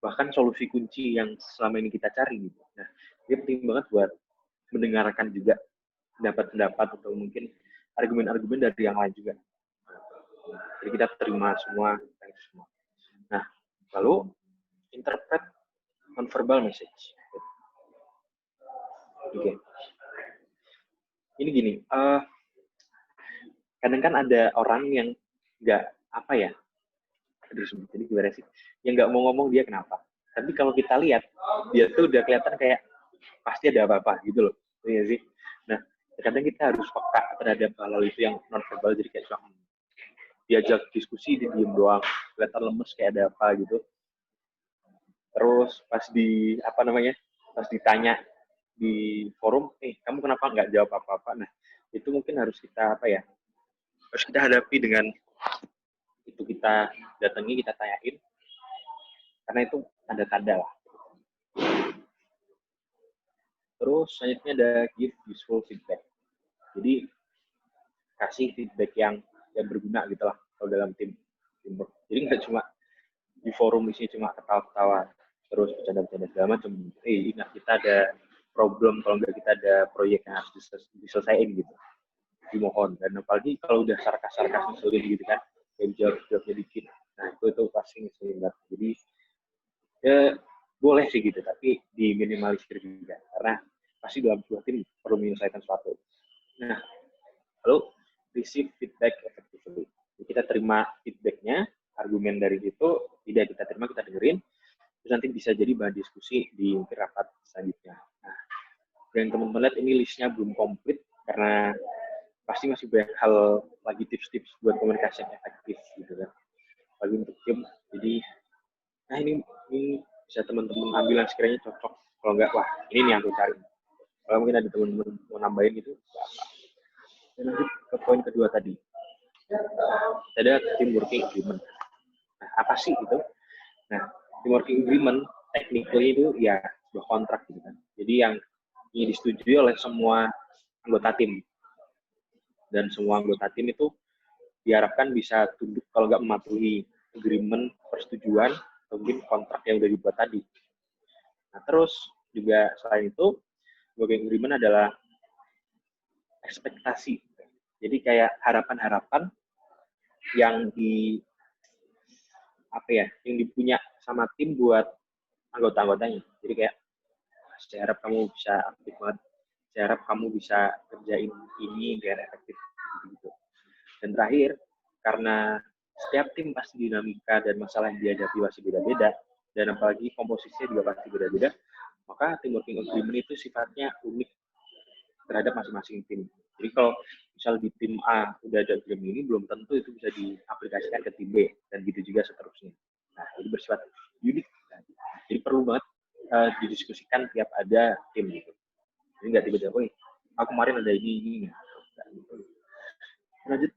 bahkan solusi kunci yang selama ini kita cari gitu. Nah, ini penting banget buat mendengarkan juga pendapat-pendapat atau mungkin argumen-argumen dari yang lain juga. Jadi kita terima semua. Nah, lalu interpret non-verbal message. Oke. Ini gini, kadang kan ada orang yang nggak jadi gimana sih? Yang nggak mau ngomong dia kenapa? Tapi kalau kita lihat, dia tuh udah kelihatan kayak pasti ada apa-apa gitu loh, iya sih. Nah, kadang kita harus peka terhadap hal itu yang non verbal, jadi kayak cuma diajak diskusi dia diem doang, kelihatan lemes kayak ada apa gitu. Terus pas ditanya di forum, kamu kenapa nggak jawab apa-apa? Nah, itu mungkin harus kita harus kita hadapi dengan itu, kita datangi, kita tanyain, karena itu tanda-tanda lah. Terus selanjutnya ada give useful feedback. Jadi kasih feedback yang berguna gitu lah kalau dalam tim. Jadi nggak cuma di forum isinya cuma ketawa-ketawa terus bercanda-bercanda segala macam. Ingat kita ada problem, kalau nggak kita ada proyek yang harus diselesaikan gitu. Dimohon. Dan apalagi kalau udah sarkas-sarkas ngeselin gitu kan, kayak jawab-jawabnya dikit. Nah itu pasti ngeselin banget. Jadi ya boleh sih gitu, tapi diminimalisir juga karena pasti dalam sebuah tim perlu menyelesaikan sesuatu. Nah, lalu receive feedback effectively. Jadi kita terima feedbacknya, argumen dari situ, tidak kita terima, kita dengerin, terus nanti bisa jadi bahan diskusi di rapat selanjutnya. Nah, dan teman-teman lihat ini listnya belum komplit karena pasti masih banyak hal lagi, tips-tips buat komunikasi yang efektif gitu kan. Lagi untuk tim, jadi nah ini bisa teman-teman ambil yang sekiranya cocok. Kalau enggak, wah ini nih yang aku cari. Kalau mungkin ada teman-teman mau nambahin itu, dan lanjut ke poin kedua tadi. Ada team working agreement. Nah, apa sih itu? Nah, team working agreement technically itu ya sebuah kontrak gitu kan. Jadi yang ini disetujui oleh semua anggota tim. Dan semua anggota tim itu diharapkan bisa tunduk kalau nggak mematuhi agreement, persetujuan, atau mungkin kontrak yang udah dibuat tadi. Nah, terus juga selain itu, working agreement adalah ekspektasi. Jadi kayak harapan-harapan yang yang dipunya sama tim buat anggota-anggotanya. Jadi kayak saya harap kamu bisa aktif banget, saya harap kamu bisa kerjain ini biar efektif gitu. Dan terakhir, karena setiap tim pasti dinamika dan masalah yang dihadapi pasti beda-beda, dan apalagi komposisinya juga pasti beda-beda, maka tim working agreement itu sifatnya unik terhadap masing-masing tim. Jadi kalau misal di tim A udah ada agreement ini, belum tentu itu bisa diaplikasikan ke tim B, dan gitu juga seterusnya. Nah, ini bersifat unik. Jadi perlu banget didiskusikan tiap ada tim gitu. Jadi nggak tiba-tiba, aku kemarin ada ini. Lanjut.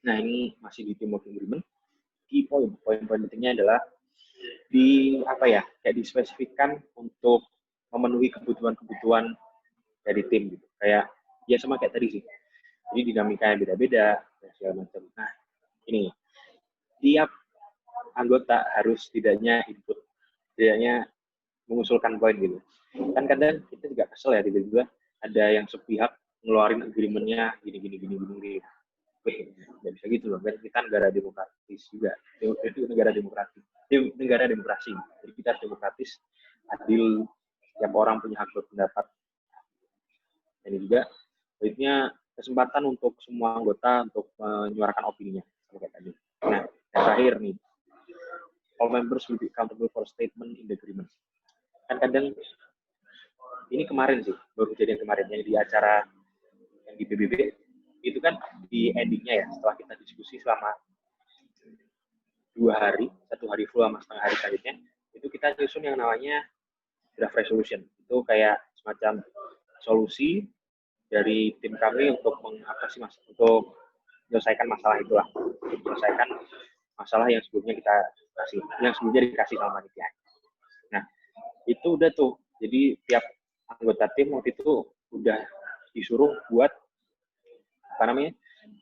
Nah, ini masih di tim working agreement. Key poin pentingnya adalah kayak dispesifikkan untuk memenuhi kebutuhan dari tim gitu. Kayak ya sama kayak tadi sih. Jadi dinamika yang beda-beda segala macam. Nah, ini tiap anggota harus tidaknya mengusulkan poin gitu. Kan kadang kita juga kesel ya, tiba-tiba ada yang sepihak ngeluarin agreement-nya gini. Nggak bisa gitu loh, kan kita negara demokratis juga. Itu negara demokrasi. Jadi kita harus demokratis, adil, setiap orang punya hak berpendapat. Ini juga baiknya kesempatan untuk semua anggota untuk menyuarakan opininya seperti tadi. Nah, yang terakhir nih, all members will be accountable for statement in the agreement. Kan kadang ini kemarin sih, baru kejadian kemarin yang di acara yang di PBB itu kan di endingnya ya, setelah kita diskusi selama 2 hari, 1 hari full sama setengah hari selanjutnya, itu kita nyusun yang namanya draft resolution. Itu kayak semacam solusi dari tim kami untuk untuk menyelesaikan masalah itulah, untuk menyelesaikan masalah yang sebelumnya dikasih sama panitia. Nah, itu udah tuh. Jadi tiap anggota tim waktu itu udah disuruh buat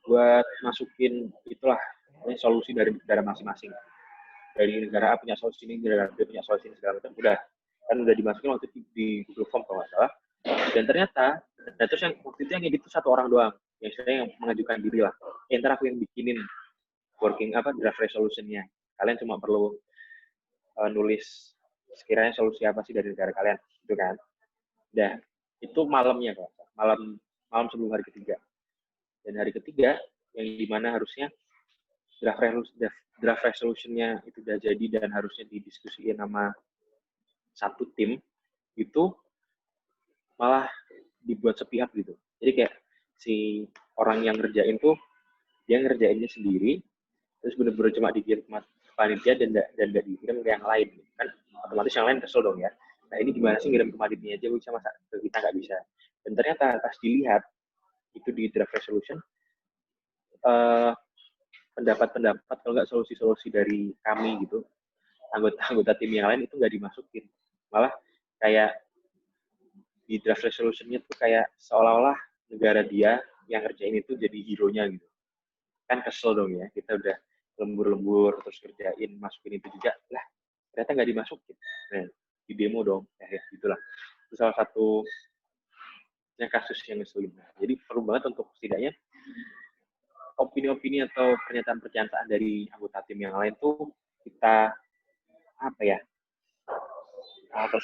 buat masukin itulah solusi dari negara masing-masing. Dari negara A punya solusi ini, negara B punya solusi ini, segala macam udah dimasukin waktu itu di Google Form kalau nggak salah. Dan ternyata, terus yang waktu itu yang edit itu 1 orang doang, yang mengajukan diri lah. Ntar aku yang bikinin draft resolution-nya. Kalian cuma perlu nulis sekiranya solusi apa sih dari negara kalian, gitu kan? Dan itu malamnya kok, malam sebelum hari ketiga. Dan hari ketiga yang dimana harusnya draft resolution-nya itu udah jadi dan harusnya didiskusiin sama satu tim, itu malah dibuat sepihak gitu. Jadi kayak si orang yang ngerjain tuh dia ngerjainnya sendiri, terus bener-bener cuma dikirim ke panitia dan nggak dikirim ke yang lain. Kan otomatis yang lain kesel dong ya. Nah, ini gimana sih ngirim ke panitia aja bisa, masa ke kita nggak bisa. Dan ternyata pas dilihat itu di draft resolution, pendapat kalau nggak solusi-solusi dari kami gitu, anggota tim yang lain itu nggak dimasukin. Malah kayak di draft resolution-nya tuh kayak seolah-olah negara dia yang ngerjain itu jadi hero-nya gitu. Kan kesel dong ya, kita udah lembur-lembur terus kerjain, masukin itu juga, lah ternyata nggak dimasukin. Nah, di demo dong, ya gitulah. Itu salah satu kasus yang ngeselin. Jadi perlu banget untuk setidaknya opini-opini atau pernyataan-pernyataan dari anggota tim yang lain tuh kita apa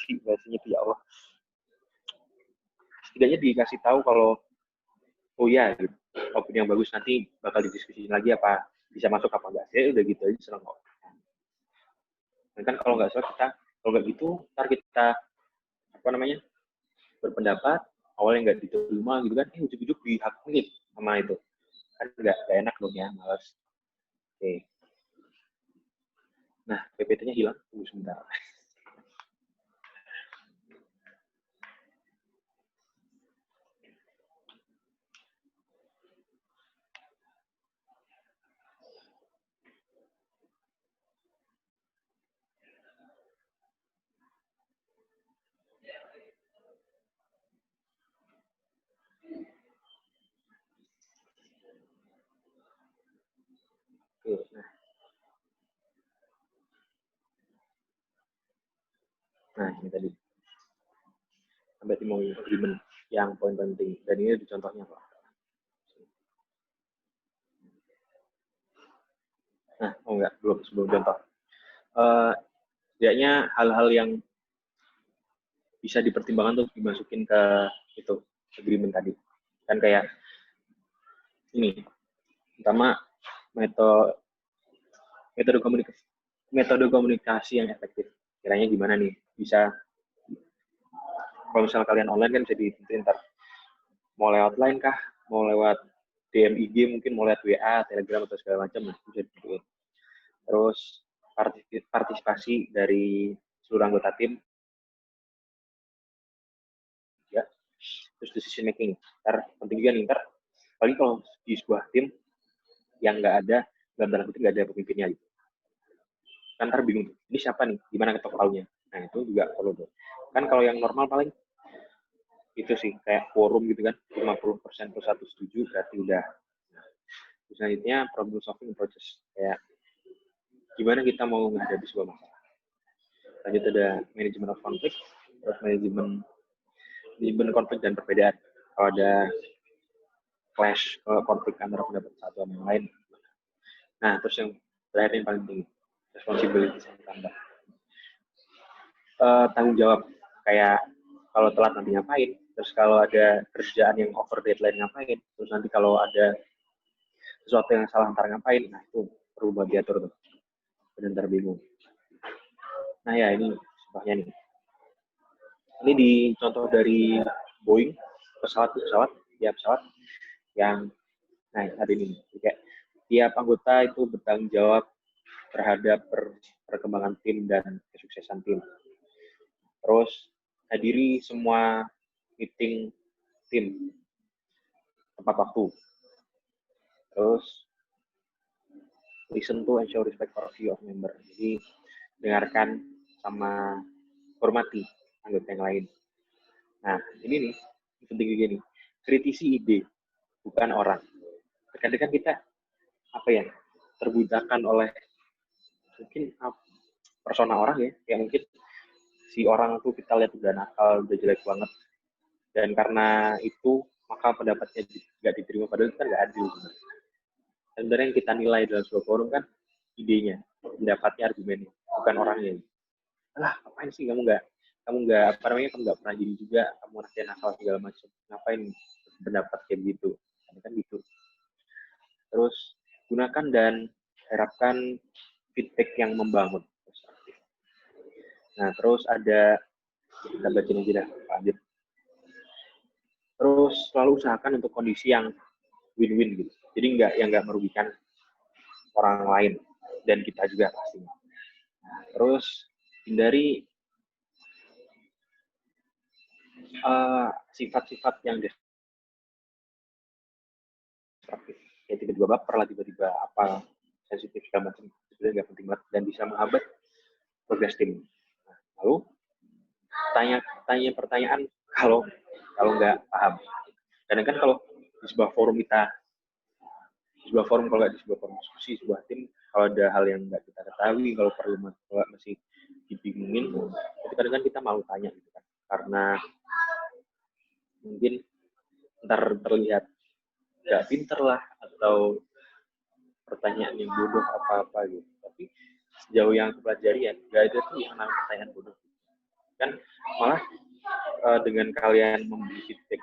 sih bahasanya tuh ya Allah, setidaknya dikasih tahu kalau gitu, opini yang bagus nanti bakal didiskusiin lagi apa bisa masuk apa enggak. Saya udah gitu aja seneng kok. Dan kan kalau nggak gitu ntar kita berpendapat awalnya nggak diterima gitu kan, ujuk-ujuk dihakimin sama itu kan nggak enak dong ya, malas. Oke. Nah, PPT-nya hilang, tunggu sebentar. Oke, nah ini tadi. Sampai mau agreement yang poin penting. Dan ini di contohnya Pak. Nah, sebelum contoh. Setidaknya hal-hal yang bisa dipertimbangkan untuk dimasukin ke itu agreement tadi. Kan kayak ini, pertama metode komunikasi yang efektif. Kiranya gimana nih? Bisa, kalau misalnya kalian online kan bisa ditentuin ntar mau lewat line kah, mau lewat DM IG, mungkin mau lewat WA, Telegram atau segala macam, bisa ditentuin. Terus partisipasi dari seluruh anggota tim. Ya, terus decision making. Penting juga nih, apalagi kalau di sebuah tim yang nggak ada, dalam tanda kutip nggak ada pemimpinnya gitu. Kan bingung, ini siapa nih, gimana ketok palunya. Nah itu juga perlu tuh. Kan kalau yang normal paling itu sih kayak forum gitu kan, 50% plus 1 setuju berarti udah. Selanjutnya problem solving approaches, kayak gimana kita mau menghadapi sebuah masalah. Lanjut ada manajemen of conflict, terus manajemen konflik dan perbedaan. Kalau ada clash, konflik antara pendapat satu sama yang lain. Nah, terus yang terakhir yang paling penting, responsibility and conduct. Tanggung jawab, kayak kalau telat nanti ngapain, terus kalau ada kerjaan yang over deadline ngapain, terus nanti kalau ada sesuatu yang salah ntar ngapain, nah itu perlu buat diatur tuh, benar bingung. Nah ya ini contohnya nih, ini dicontoh dari Boeing, pesawat yang, nah ada ini, kayak tiap anggota itu bertanggung jawab terhadap perkembangan tim dan kesuksesan tim. Terus hadiri semua meeting tim tepat waktu. Terus listen to and show respect for view of member. Jadi dengarkan sama hormati anggota yang lain. Nah ini nih penting juga nih, kritisi ide bukan orang. Kadang-kadang kita terbudakkan oleh mungkin persona orang ya, yang mungkin si orang tuh kita lihat udah nakal, udah jelek banget, dan karena itu maka pendapatnya nggak diterima, padahal itu kan nggak adil. Sebenarnya yang kita nilai dalam sebuah forum kan idenya, pendapatnya, argumennya, bukan orangnya. Alah, ngapain sih kamu nggak pernah jadi juga, kamu ngerti nakal segala macam, ngapain pendapat kayak gitu, kan gitu. Terus gunakan dan harapkan feedback yang membangun. Nah, terus ada, kita bacain aja dah, lanjut. Terus selalu usahakan untuk kondisi yang win-win gitu. Jadi nggak merugikan orang lain dan kita juga pastinya. Nah, terus hindari sifat-sifat yang destruktif. Kayak tiba-tiba baper lah, tiba-tiba sensitif segala macam, sebenarnya nggak penting banget dan bisa menghambat progres tim. Nah, lalu tanya pertanyaan kalau nggak paham. Kadang kan kalau di sebuah forum kalau nggak di sebuah forum diskusi, sebuah tim, kalau ada hal yang nggak kita ketahui, kalau masih dibingungin, itu kadang kan kita mau tanya gitu kan, karena mungkin ntar terlihat nggak pinter lah, atau pertanyaan yang bodoh apa gitu. Tapi sejauh yang aku pelajari ya, nggak ada tuh yang namanya pertanyaan bodoh. Kan malah dengan kalian memberi feedback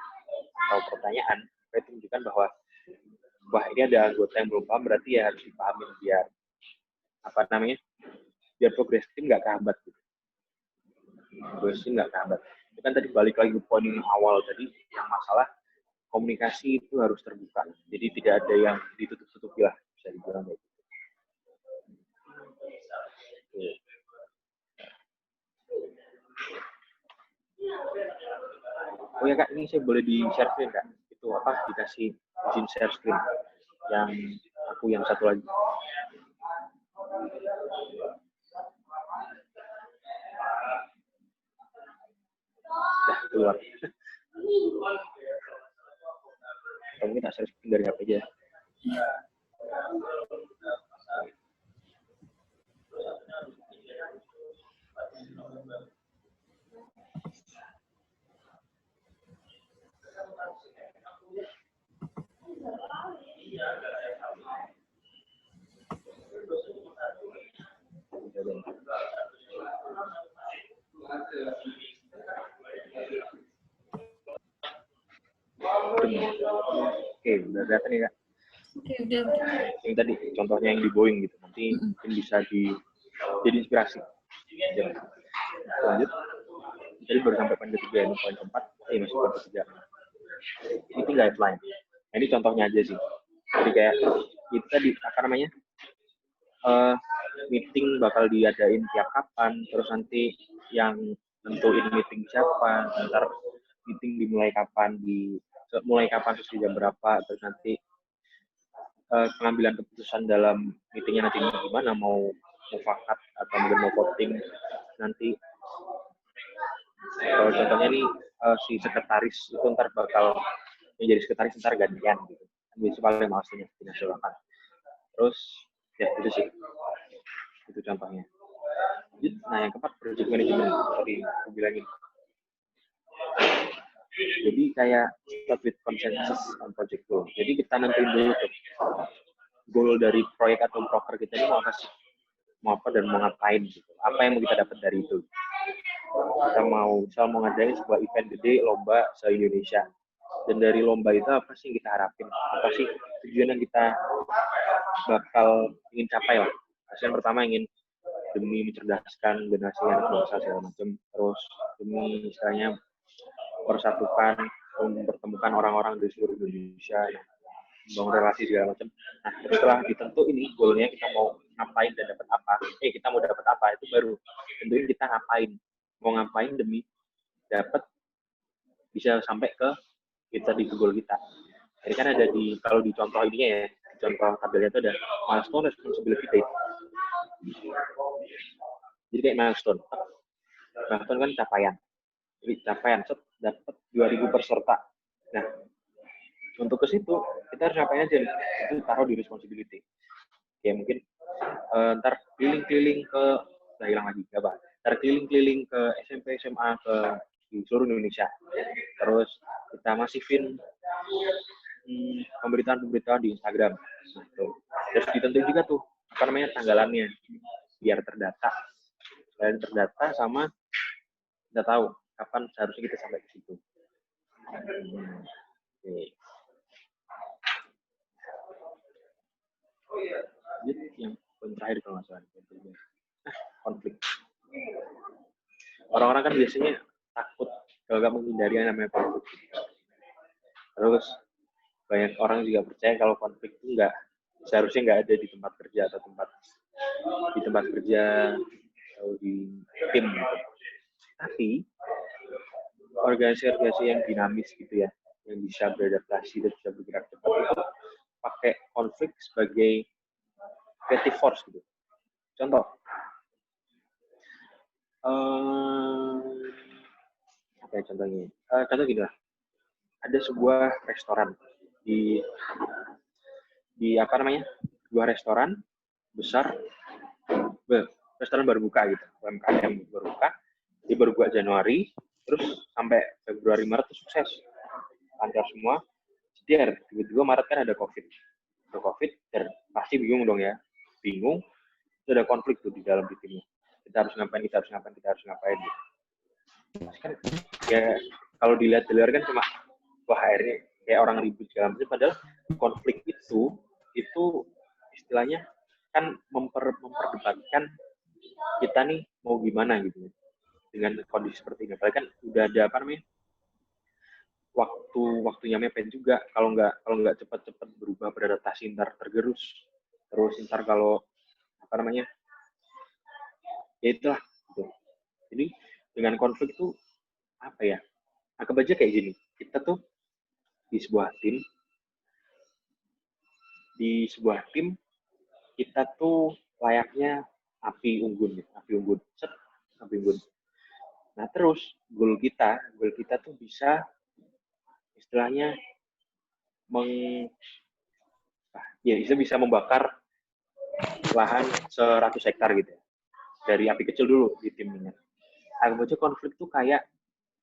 atau pertanyaan, itu menunjukkan bahwa wah ini ada anggota yang belum paham, berarti ya harus dipahami biar biar progres tim nggak kehambat gitu. Progres tim nggak kehambat. Itu kan tadi balik lagi ke poin awal tadi, yang masalah komunikasi itu harus terbuka. Jadi tidak ada yang ditutup-tutupi lah, bisa dibilang gitu. Oh ya Kak, ini saya boleh di share screen Kak? Itu dikasih izin share screen yang satu lagi. Dah keluar. Atau mungkin share screen dari HP aja. Oke, udah kelihatan ya Kak? Oke, udah. Yang tadi contohnya yang di Boeing gitu, nanti mungkin bisa jadi inspirasi. Lanjut. Jadi baru sampai poin ketiga, ini poin keempat, masih poin ketiga. Ini guideline. Nah, ini contohnya aja sih. Jadi kayak itu tadi apa namanya? Meeting bakal diadain tiap kapan, terus nanti yang nentuin meeting siapa, ntar meeting dimulai kapan, terus di jam berapa, terus nanti pengambilan keputusan dalam meetingnya nanti gimana, mau mufakat atau mungkin mau voting nanti. Kalau contohnya nih si sekretaris itu ntar bakal menjadi sekretaris ntar gantian gitu. Biasanya paling maksudnya dinasionalkan. Terus ya itu sih. Itu contohnya. Nah yang keempat project management tadi aku bilangin. Jadi kayak start with consensus on project goal. Jadi kita nentuin dulu tuh goal dari proyek atau broker kita ini mau apa sih? Mau apa dan mau ngapain gitu. Apa yang mau kita dapat dari itu. Kita mau ngadain sebuah event gede, lomba se-Indonesia. Dan dari lomba itu apa sih yang kita harapin? Apa sih tujuan yang kita bakal ingin capai lah. Yang pertama ingin demi mencerdaskan generasi anak bangsa segala macam. Terus demi istilahnya persatukan, mempertemukan orang-orang dari seluruh Indonesia, membangun relasi segala macam. Nah, setelah ditentu ini goalnya kita mau ngapain dan dapat apa, kita mau dapat apa, itu baru tentuin kita ngapain, mau ngapain demi dapat bisa sampai ke kita di goal kita. Jadi kan ada kalau di contoh ini ya, di contoh tabelnya itu ada milestone, responsibility date. Jadi kayak milestone kan capaian. Jadi capaian dapat 2.000 peserta. Nah, untuk ke situ kita harus ngapain aja? Itu taruh di responsibility. Ya mungkin ntar keliling-keliling ke hilang lagi apa? Ntar keliling-keliling ke SMP, SMA, ke di seluruh Indonesia. Terus kita masifin pemberitaan di Instagram. Nah, tuh. Terus ditentuin juga tuh apa namanya tanggalannya biar terdata. Selain terdata sama kita tahu kapan seharusnya kita sampai ke situ. Oke. Jadi yang poin terakhir kalau nggak salah konflik. Orang-orang kan biasanya takut kalau nggak menghindari yang namanya konflik. Terus banyak orang juga percaya kalau konflik itu seharusnya nggak ada di tempat kerja atau tempat kerja atau di tim gitu. Tapi organisasi yang dinamis gitu ya, yang bisa beradaptasi dan bisa bergerak cepat itu pakai konflik sebagai creative force gitu. Contoh, apa ya contohnya? Contoh gini lah, ada sebuah restoran di apa namanya? Sebuah restoran besar, restoran baru buka gitu, UMKM baru buka, dia baru buka Januari, terus sampai Februari Maret itu sukses, lancar semua. Setir, tiba-tiba Maret kan ada COVID, dan pasti bingung dong ya, bingung. Itu ada konflik tuh di dalam timnya. Kita harus ngapain gitu. Kan, ya kalau dilihat dari luar kan cuma wah akhirnya kayak orang ribut segala macam, padahal konflik itu istilahnya kan memperdebatkan kita nih mau gimana gitu dengan kondisi seperti ini. Apalagi kan udah ada apa namanya waktunya mepet juga, kalau nggak cepat-cepat berubah beradaptasi ntar tergerus, terus ntar kalau apa namanya ya itulah gitu. Jadi dengan konflik itu apa ya, anggap aja kayak gini, kita tuh di sebuah tim kita tuh layaknya api unggun. Nah terus goal kita tuh bisa istilahnya bisa membakar lahan 100 hektar gitu ya. Dari api kecil dulu di timnya. Anggap aja konflik tuh kayak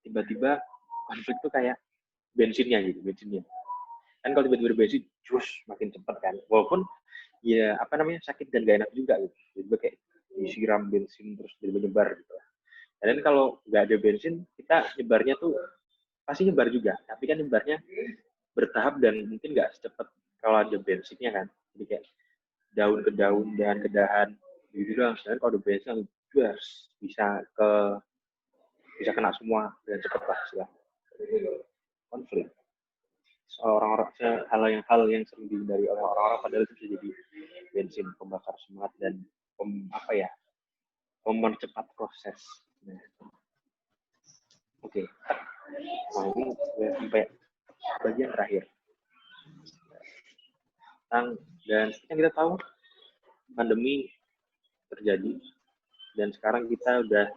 tiba-tiba konflik tuh kayak bensinnya. Kan kalau tiba-tiba bensin, makin cepat kan. Walaupun ya apa namanya sakit dan gak enak juga gitu. Tiba kayak disiram bensin terus menyebar gitu. Dan kalau nggak ada bensin, kita nyebarnya tuh pasti nyebar juga, tapi kan nyebarnya bertahap dan mungkin nggak secepat kalau ada bensinnya kan. Jadi kayak daun ke daun, dahan ke dahan, gitu doang. Sedangkan kalau ada bensin, bisa kena semua dengan cepat lah sih. Konflik. Hal yang sering dihindari oleh orang-orang padahal itu bisa jadi bensin pembakar semangat dan mempercepat proses. Nah, oke. Nah, ini sampai bagian terakhir. Dan yang kita tahu pandemi terjadi dan sekarang kita udah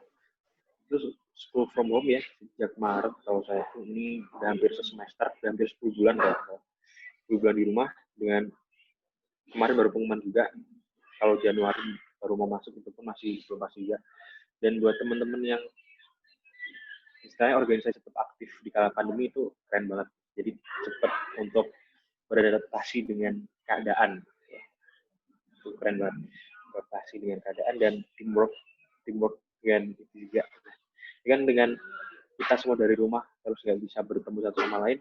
terus school from home ya sejak Maret kalau saya ini udah hampir semester, udah hampir 10 bulan ya. 10 bulan di rumah dengan kemarin baru pengumuman juga kalau Januari baru mau masuk itu pun masih belum pasti juga. Dan buat teman-teman yang istilahnya organisasi tetap aktif di kala pandemi itu keren banget. Jadi cepat untuk beradaptasi dengan keadaan. Itu keren banget. Beradaptasi dengan keadaan dan teamwork dengan itu juga. Kan dengan kita semua dari rumah terus nggak bisa bertemu satu sama lain,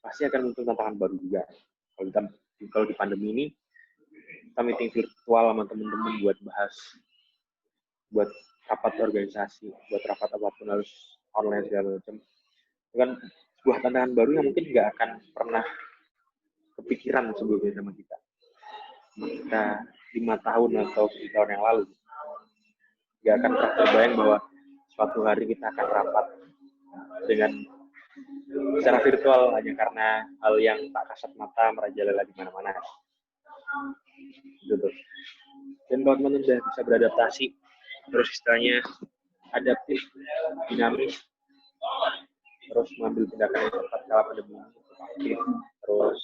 pasti akan muncul tantangan baru juga. Kalau di pandemi ini kita meeting virtual sama teman-teman buat bahas, buat rapat organisasi, buat rapat apapun harus online segala macam. Itu kan sebuah tantangan baru yang mungkin nggak akan pernah kepikiran sebelumnya sama kita. 5 tahun atau 10 tahun yang lalu. Nggak akan pernah terbayang bahwa suatu hari kita akan rapat dengan secara virtual hanya karena hal yang tak kasat mata merajalela di mana-mana. Gitu. Dan kalau teman-teman sudah bisa beradaptasi, terus istilahnya adaptif, dinamis, terus mengambil tindakan yang tepat kala pandemi ini, terus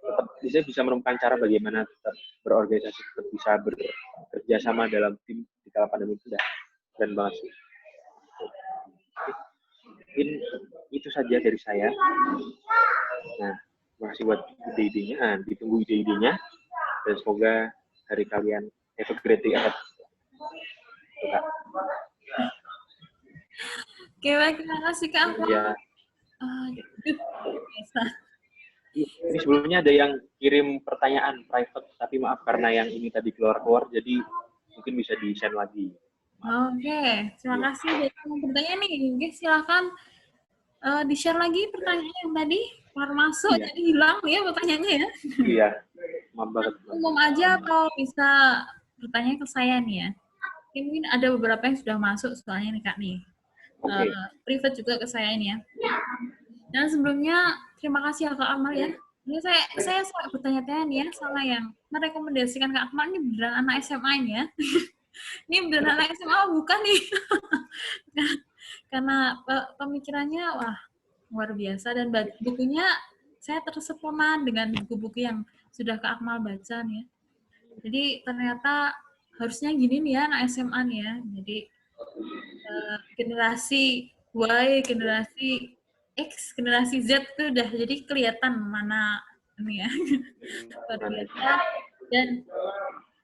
tetap bisa menemukan cara bagaimana tetap berorganisasi, tetap bisa bekerja sama dalam tim di kala pandemi itu dah keren banget sih. Mungkin itu saja dari saya. Nah, makasih buat ide-idenya, ditunggu ide-idenya, dan semoga hari kalian have a great day ahead. Oke, baik, terima kasih Kak Ahmad. Ya. Ini sebelumnya ada yang kirim pertanyaan private, tapi maaf karena yang ini tadi keluar, jadi mungkin bisa di-share lagi. Oke, terima kasih dari yang bertanya nih. Oke, silakan di-share lagi pertanyaan yang tadi. Keluar masuk, Iya. jadi hilang ya pertanyaannya ya. Iya, maaf banget. Umum aja atau bisa bertanya ke saya nih ya. Mungkin ada beberapa yang sudah masuk soalnya nih Kak nih. Okay. Private juga ke saya ini ya. Dan sebelumnya terima kasih ya Kak Akmal ya. Ini saya bertanya-tanya nih ya sama yang merekomendasikan Kak Akmal ini beneran anak SMA ini ya. Ini beneran anak SMA bukan nih. Karena pemikirannya wah luar biasa dan bukunya saya tersepona dengan buku-buku yang sudah Kak Akmal baca nih ya. Jadi ternyata harusnya gini nih ya anak SMA nih ya. Jadi generasi Y, generasi X, generasi Z itu udah jadi kelihatan mana ini ya. Ternyata dan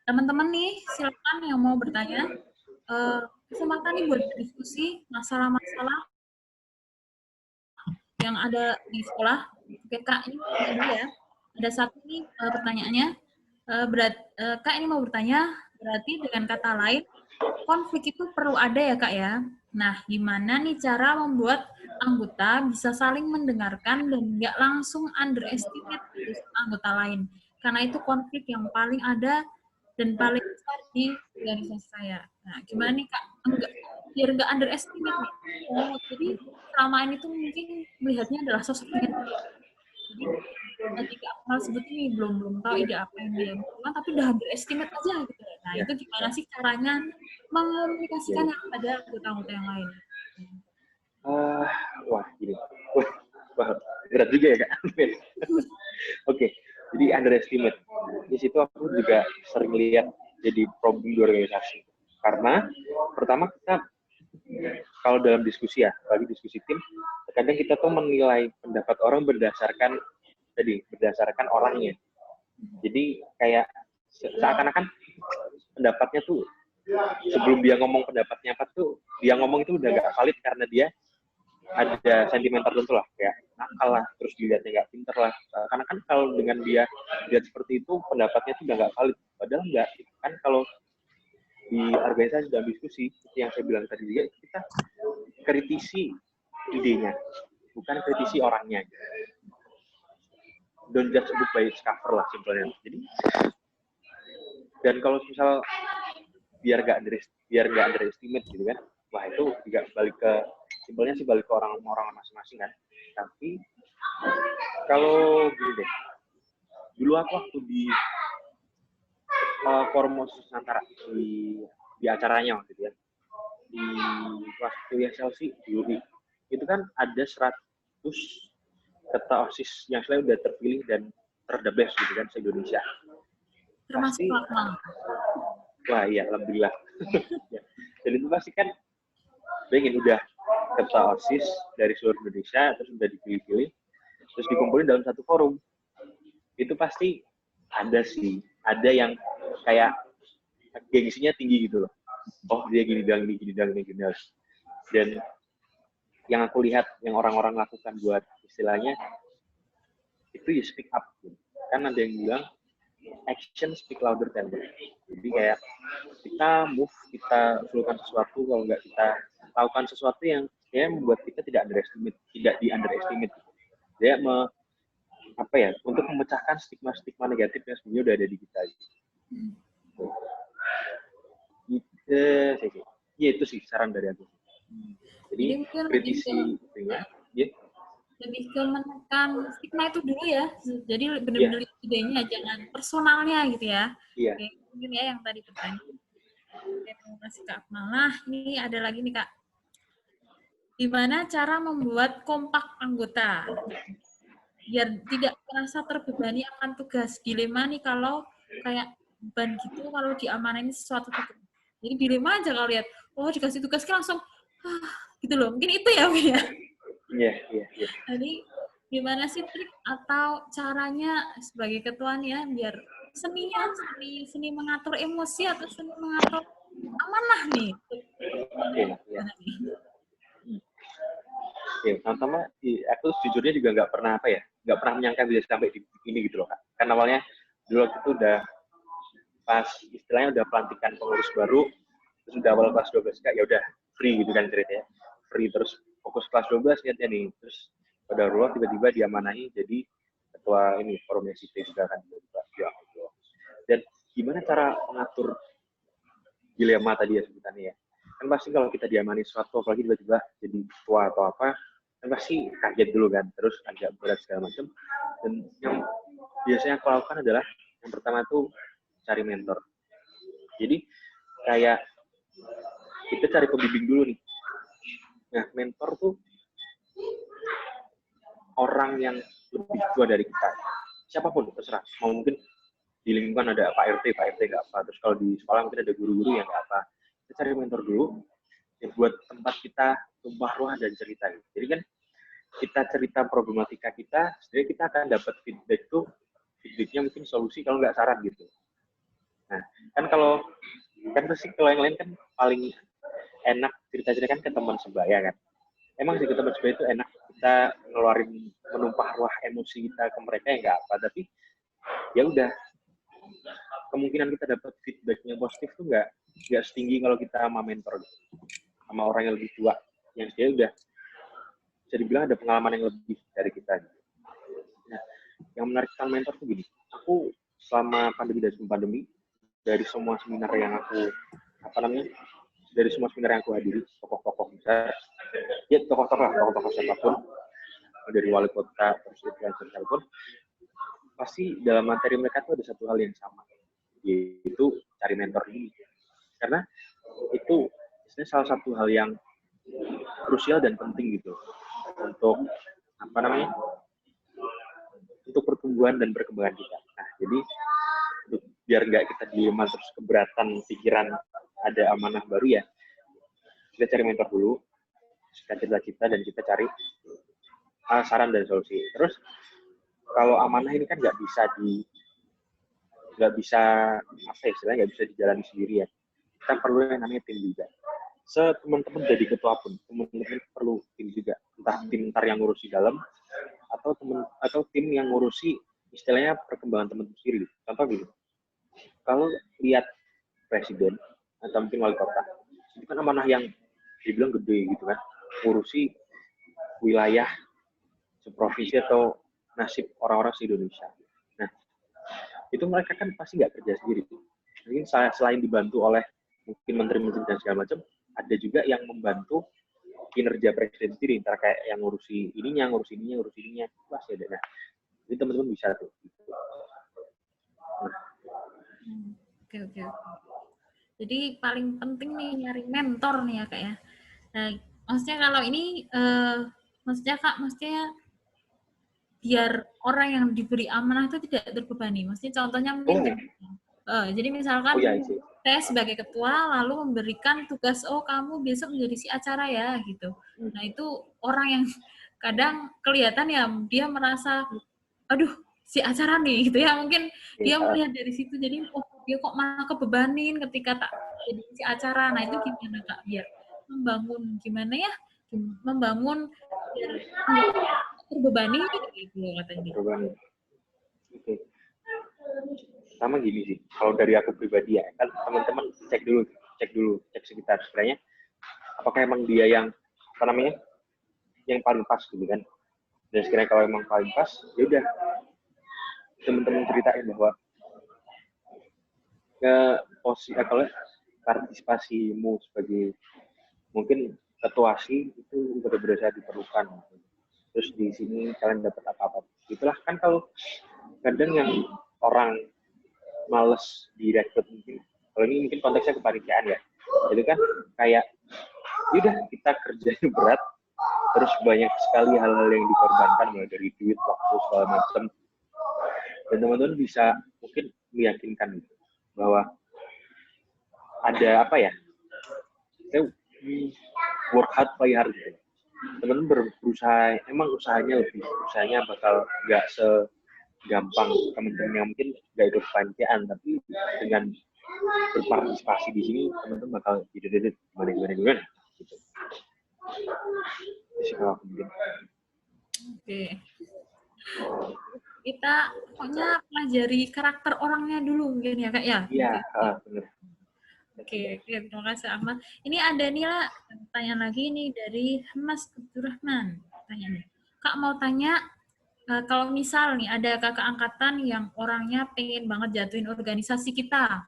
teman-teman nih silakan yang mau bertanya kesempatan nih buat diskusi masalah-masalah yang ada di sekolah. Oke Kak, ini dulu ya. Ada satu nih pertanyaannya. Kak ini mau bertanya, berarti dengan kata lain konflik itu perlu ada ya Kak ya. Nah, gimana nih cara membuat anggota bisa saling mendengarkan dan nggak langsung underestimate anggota lain? Karena itu konflik yang paling ada dan paling besar di organisasi saya. Nah, gimana nih Kak? Biar nggak underestimate nih. Oh, jadi selama ini tuh mungkin melihatnya adalah sosok yang jadi ketika Akmal sebut ini belum tahu ide apa yang dia lakukan, tapi udah underestimate aja gitu. Nah, itu gimana sih caranya mengomunikasikan kepada anggota-anggota yang lain? Wah, gini. Wah, berat juga ya, Kak. Oke, jadi underestimate. Di situ aku juga sering lihat jadi problem di organisasi. Karena pertama kita kalau dalam diskusi ya, bagi diskusi tim, kadang kita tuh menilai pendapat orang berdasarkan orangnya. Jadi kayak seakan-akan pendapatnya tuh sebelum dia ngomong pendapatnya apa tuh, dia ngomong itu udah nggak valid karena dia ada sentimen tertentu lah, kayak nakal lah, terus dilihatnya nggak pinter lah. Karena kan kalau dengan dia lihat seperti itu, pendapatnya tuh udah nggak valid. Padahal nggak. Kan kalau di organisasi dan diskusi, yang saya bilang tadi juga, kita kritisi idenya, bukan kritisi orangnya. Don't judge a book by its cover lah, simpelnya. Jadi, dan kalau misal biar nggak underestimate gitu kan, wah itu juga balik ke simpelnya sih, balik ke orang-orang masing-masing kan. Tapi kalau gini deh, dulu aku waktu di forum OSIS Nusantara di acaranya waktu itu ya, di kelas kuliah Chelsea di UI, itu kan ada 100 ketua OSIS yang selalu udah terpilih dan the best gitu kan se-Indonesia. Termasuk Akmal. Wah iya, alhamdulillah. Dan itu pasti kan pengen udah ketua OSIS dari seluruh Indonesia, terus udah dipilih-pilih, terus dikumpulin dalam satu forum. Itu pasti ada sih, ada yang kayak gengsinya tinggi gitu loh. Oh dia gini dan gini. Dan yang aku lihat yang orang-orang lakukan buat istilahnya itu ya speak up. Kan ada yang bilang action speak louder than words. Jadi kayak kita move, kita usulkan sesuatu, kalau nggak kita lakukan sesuatu yang ya membuat kita tidak di underestimate. Dia apa ya, untuk memecahkan stigma negatif yang sebenarnya udah ada di kita. Ya itu sih saran dari aku. Jadi kritisi ya. Lebih ke menekan stigma itu dulu ya. Jadi benar-benar idenya, jangan personalnya gitu ya. Iya. Oke, mungkin ya yang tadi pertanyaan. Terima kasih Kak Akmal. Nah, ini ada lagi nih Kak. Gimana cara membuat kompak anggota? Biar tidak merasa terbebani akan tugas. Dilema nih kalau kayak beban gitu, kalau diamanain sesuatu tugas. Jadi dilema aja kalau lihat, oh dikasih tugas kan langsung, gitu loh. Mungkin itu ya, ya. Iya. Jadi gimana sih trik atau caranya sebagai ketua nih ya, biar seni mengatur emosi atau seni mengatur amanah nih. Oke, pertama aku sejujurnya juga nggak pernah menyangka bisa sampai di ini gitu loh Kak. Kan awalnya dulu waktu itu udah pas istilahnya udah pelantikan pengurus baru, terus udah awal kelas 12 Kak, ya udah free gitu kan ceritanya. Free terus fokus kelas 12 niatnya nih. Terus pada ruang tiba-tiba diamanahi jadi ketua ini forum SIP juga kan tiba-tiba. Ya Allah. Dan gimana cara mengatur dilema tadi ya sebutannya ya. Kan pasti kalau kita diamani sesuatu, apalagi tiba-tiba jadi ketua atau apa, kan pasti kaget dulu kan, terus agak berat segala macam. Dan yang biasanya aku lakukan adalah yang pertama tuh cari mentor. Jadi kayak kita cari pembimbing dulu nih. Nah, mentor tuh orang yang lebih tua dari kita. Siapapun, terserah. Mau mungkin di lingkungan ada Pak RT nggak apa. Terus kalau di sekolah mungkin ada guru-guru yang nggak apa. Kita cari mentor dulu, ya buat tempat kita tumpah ruah dan cerita. Jadi kan kita cerita problematika kita, sebenarnya kita akan dapat feedbacknya mungkin solusi kalau nggak saran gitu. Nah, kan kalau yang lain kan paling enak cerita-cerita kan ke teman sebaya kan. Emang sih ke teman sebaya itu enak, kita ngeluarin menumpah ruah emosi kita ke mereka ya nggak apa, tapi ya udah kemungkinan kita dapat feedbacknya positif tuh nggak setinggi kalau kita sama mentor, sama orang yang lebih tua, yang dia udah bisa dibilang ada pengalaman yang lebih dari kita. Nah, yang menarik tentang mentor tuh gini, aku selama pandemi dan sebelum pandemi, dari semua seminar yang aku hadiri, tokoh-tokoh besar, ya tokoh-tokoh siapapun, dari wali kota, terus influencer siapapun, pasti dalam materi mereka tuh ada satu hal yang sama, yaitu cari mentor ini. Karena itu salah satu hal yang krusial dan penting gitu untuk untuk pertumbuhan dan perkembangan kita. Nah, jadi biar nggak kita dilema terus keberatan pikiran ada amanah baru ya, kita cari mentor dulu, kita cerita dan kita cari saran dan solusi. Terus kalau amanah ini kan nggak bisa nggak bisa apa ya, istilahnya nggak bisa dijalani sendiri ya. Kita perlu yang namanya tim juga. Teman-teman jadi ketua pun, teman-teman perlu tim juga. Entah tim ntar yang ngurusi dalam atau tim yang ngurusi istilahnya perkembangan teman-teman sendiri. Contoh gitu, kalau lihat presiden atau mungkin wali kota, itu kan amanah yang dibilang gede gitu kan, ngurusi wilayah seprovinsi atau nasib orang-orang se-Indonesia. Nah, itu mereka kan pasti nggak kerja sendiri. Mungkin selain dibantu oleh mungkin menteri-menteri dan segala macam, ada juga yang membantu kinerja presiden sendiri, antara kayak yang ngurusi ininya, pasti ada. Nah, jadi teman-teman bisa tuh. Oke. Jadi paling penting nih nyari mentor nih ya Kak ya. Nah, maksudnya kalau ini, maksudnya Kak, biar orang yang diberi amanah itu tidak terbebani. Maksudnya contohnya mungkin jadi misalkan saya sebagai ketua lalu memberikan tugas, kamu besok menjadi si acara ya gitu. Nah itu orang yang kadang kelihatan ya dia merasa, aduh si acara nih gitu ya, mungkin dia melihat dari situ, jadi dia kok malah kebebanin ketika tak jadi si acara. Nah itu gimana Kak biar membangun biar terbebani gitu katanya. Oke. Sama gini sih, kalau dari aku pribadi ya, kan teman-teman cek sekitar sebenarnya apakah emang dia yang yang paling pas gitu kan. Dan sekiranya kalau emang paling pas, ya udah teman-teman ceritain bahwa kalau partisipasimu sebagai mungkin ketua sih itu benar-benar sangat diperlukan. Terus di sini kalian dapat apa-apa. Itulah kan kalau kadang yang orang males direkrut mungkin. Kalau ini mungkin konteksnya kepanitiaan ya. Itu kan kayak udah kita kerjanya berat, terus banyak sekali hal-hal yang dikorbankan mulai dari duit, waktu segala macam. Dan teman-teman bisa mungkin meyakinkan gitu, bahwa ada apa ya? Work hard, play hard gitu. Teman-teman berusaha, emang usahanya bakal nggak segampang teman-teman yang mungkin nggak ikut panitiaan, tapi dengan berpartisipasi di sini teman-teman bakal gimana gitu. Oke. Kita pokoknya pelajari karakter orangnya dulu mungkin ya Kak ya. Iya, benar. Oke, terima kasih Ahmad. Ini ada nih lah pertanyaan lagi nih dari Mas Abdurrahman. Tanya, Kak mau tanya, kalau misal nih ada kakak angkatan yang orangnya pengen banget jatuhin organisasi kita,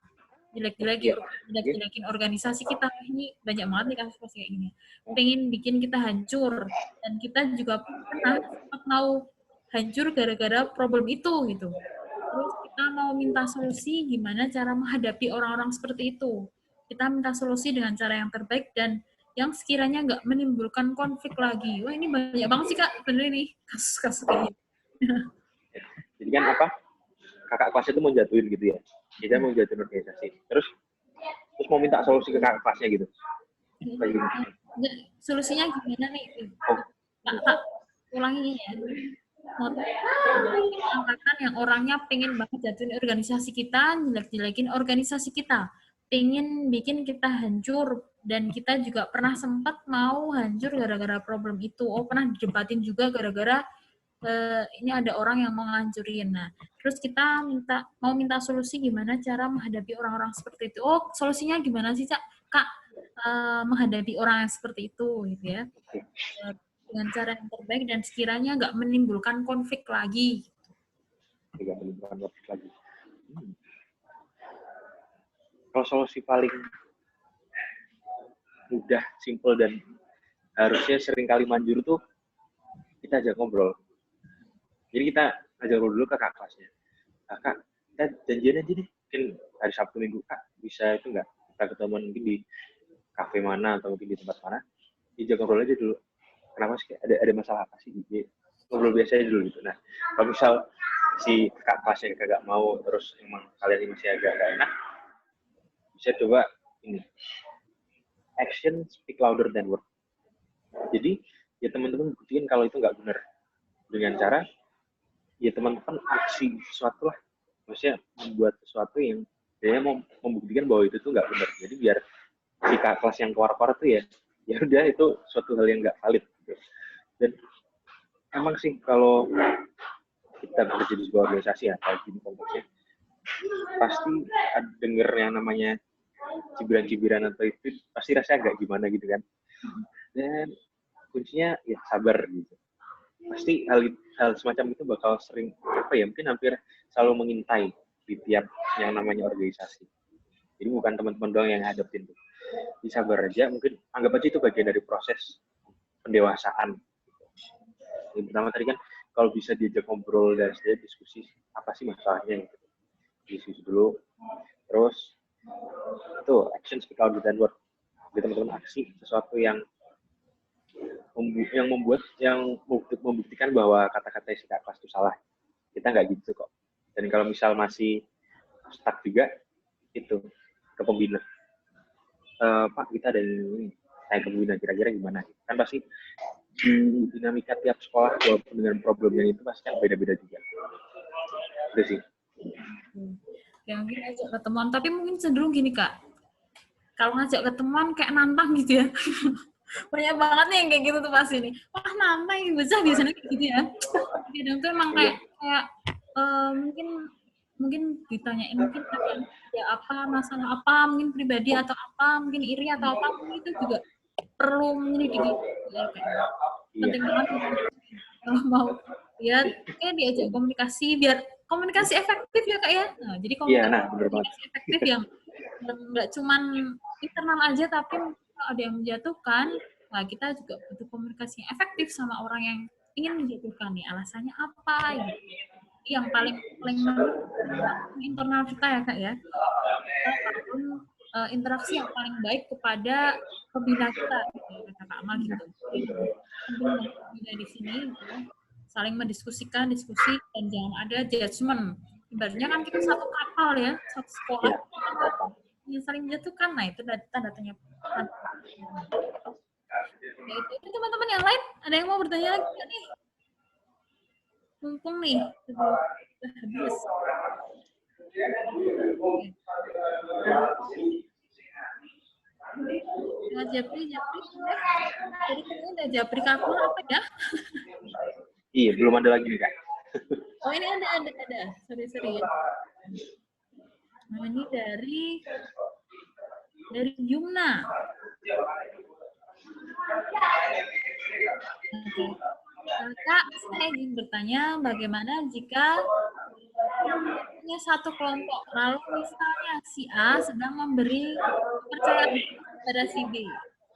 jelek-jelekin organisasi kita, ini banyak banget nih kasus kayak gini. Pengen bikin kita hancur, dan kita juga pernah mau hancur gara-gara problem itu gitu. Terus kita mau minta solusi gimana cara menghadapi orang-orang seperti itu. Kita minta solusi dengan cara yang terbaik dan yang sekiranya nggak menimbulkan konflik lagi. Wah ini banyak banget sih Kak, bener nih kasus-kasus kayak gitu. Jadi kan kakak kelas itu mau jatuhin gitu ya. Kita mau jatuhin organisasi. Terus mau minta solusi ke kakak kelasnya gitu. Solusinya gimana nih? Pak, ulangi ya. Angkatan yang orangnya pengen banget jatuhin organisasi kita, jelek-jelekin organisasi kita, pengen bikin kita hancur, dan kita juga pernah sempat mau hancur gara-gara problem itu. Pernah didebatin juga gara-gara ini ada orang yang mau ngancurin. Nah, terus kita mau minta solusi gimana cara menghadapi orang-orang seperti itu. Solusinya gimana sih Kak? Menghadapi orang yang seperti itu gitu ya. Dengan cara yang terbaik dan sekiranya nggak menimbulkan konflik lagi. Tidak menimbulkan konflik lagi. Kalau solusi paling mudah, simple, dan harusnya sering kali manjur tuh kita ajak ngobrol. Jadi kita ajak ngobrol dulu ke kakak kelasnya. Kak, kita janjian aja deh. Mungkin hari Sabtu Minggu, Kak, bisa itu nggak? Kita ketemuan mungkin di kafe mana atau mungkin di tempat mana. Ajak ngobrol aja dulu. Kenapa sih? Ada masalah apa sih? Ngobrol biasa aja dulu gitu. Nah, kalau misal si kakak kelasnya kagak mau, terus emang kalian masih agak gak enak, bisa coba ini. Action speak louder than word. Jadi ya teman-teman buktiin kalau itu nggak benar dengan cara ya teman-teman aksi sesuatu lah. maksudnya membuat sesuatu yang dia mau membuktikan bahwa itu tuh nggak benar. Jadi biar di kelas yang keluar-keluar tuh ya udah itu suatu hal yang nggak valid gitu. Dan emang sih kalau kita bekerja di sebuah organisasi atau gini konteksnya, pasti denger yang namanya cibiran-cibiran atau itu pasti rasanya agak gimana gitu kan. Dan kuncinya ya sabar gitu. Pasti hal semacam itu bakal sering mungkin hampir selalu mengintai di tiap yang namanya organisasi. Jadi bukan teman-teman doang yang hadapin tuh. Jadi sabar aja, mungkin anggap aja itu bagian dari proses pendewasaan. Yang pertama tadi kan kalau bisa diajak ngobrol dan diskusi apa sih masalahnya gitu. Diskusi dulu. Terus itu action speak louder than words. Jadi teman-teman aksi sesuatu yang membuktikan bahwa kata-kata isi Kak kelas itu salah. Kita nggak gitu kok. Dan kalau misal masih stuck juga, itu ke pembina. Pak, kita ada ini, saya ke pembina, kira-kira gimana? Kan pasti di dinamika tiap sekolah, walaupun dengan problemnya itu pasti kan beda-beda juga. Itu sih. Ya mungkin ajak ketemuan, tapi mungkin cenderung gini Kak, kalau ngajak ketemuan kayak nantang gitu ya. Banyak banget nih yang kayak gitu tuh pasti nih. Wah nantang yang besar biasanya kayak gitu ya. Kadang tuh emang kayak mungkin ditanyain mungkin ya apa masalah apa mungkin pribadi atau apa mungkin iri atau apa mungkin itu juga perlu menyelidiki ya kayaknya. Penting banget kalau mau ya kayak diajak komunikasi biar komunikasi efektif ya Kak ya. Nah, jadi komunikasi efektif yang nggak cuman internal aja tapi kalau ada yang menjatuhkan, nah kita juga butuh komunikasi yang efektif sama orang yang ingin menjatuhkan nih alasannya apa gitu. Yang paling internal kita ya Kak ya. Interaksi yang paling baik kepada pembina kita gitu, kata Kak Amal gitu. Penting pembina di sini gitu, saling mendiskusikan diskusi dan jangan ada judgement. Ibaratnya kan kita satu kapal ya, satu sekolah yang saling menjatuhkan. Nah itu tanda tanya. Ya, itu teman-teman yang lain ada yang mau bertanya lagi nggak nih? Mumpung nih sudah habis. Japri, jadi ini udah Japri Kakul apa ya? Iya, belum ada lagi nih Kak. Oh ini ada. Sorry ya. Nah ini dari Yumna. Kak, saya ingin bertanya bagaimana jika punya satu kelompok, lalu misalnya si A sedang memberi kepercayaan kepada si B,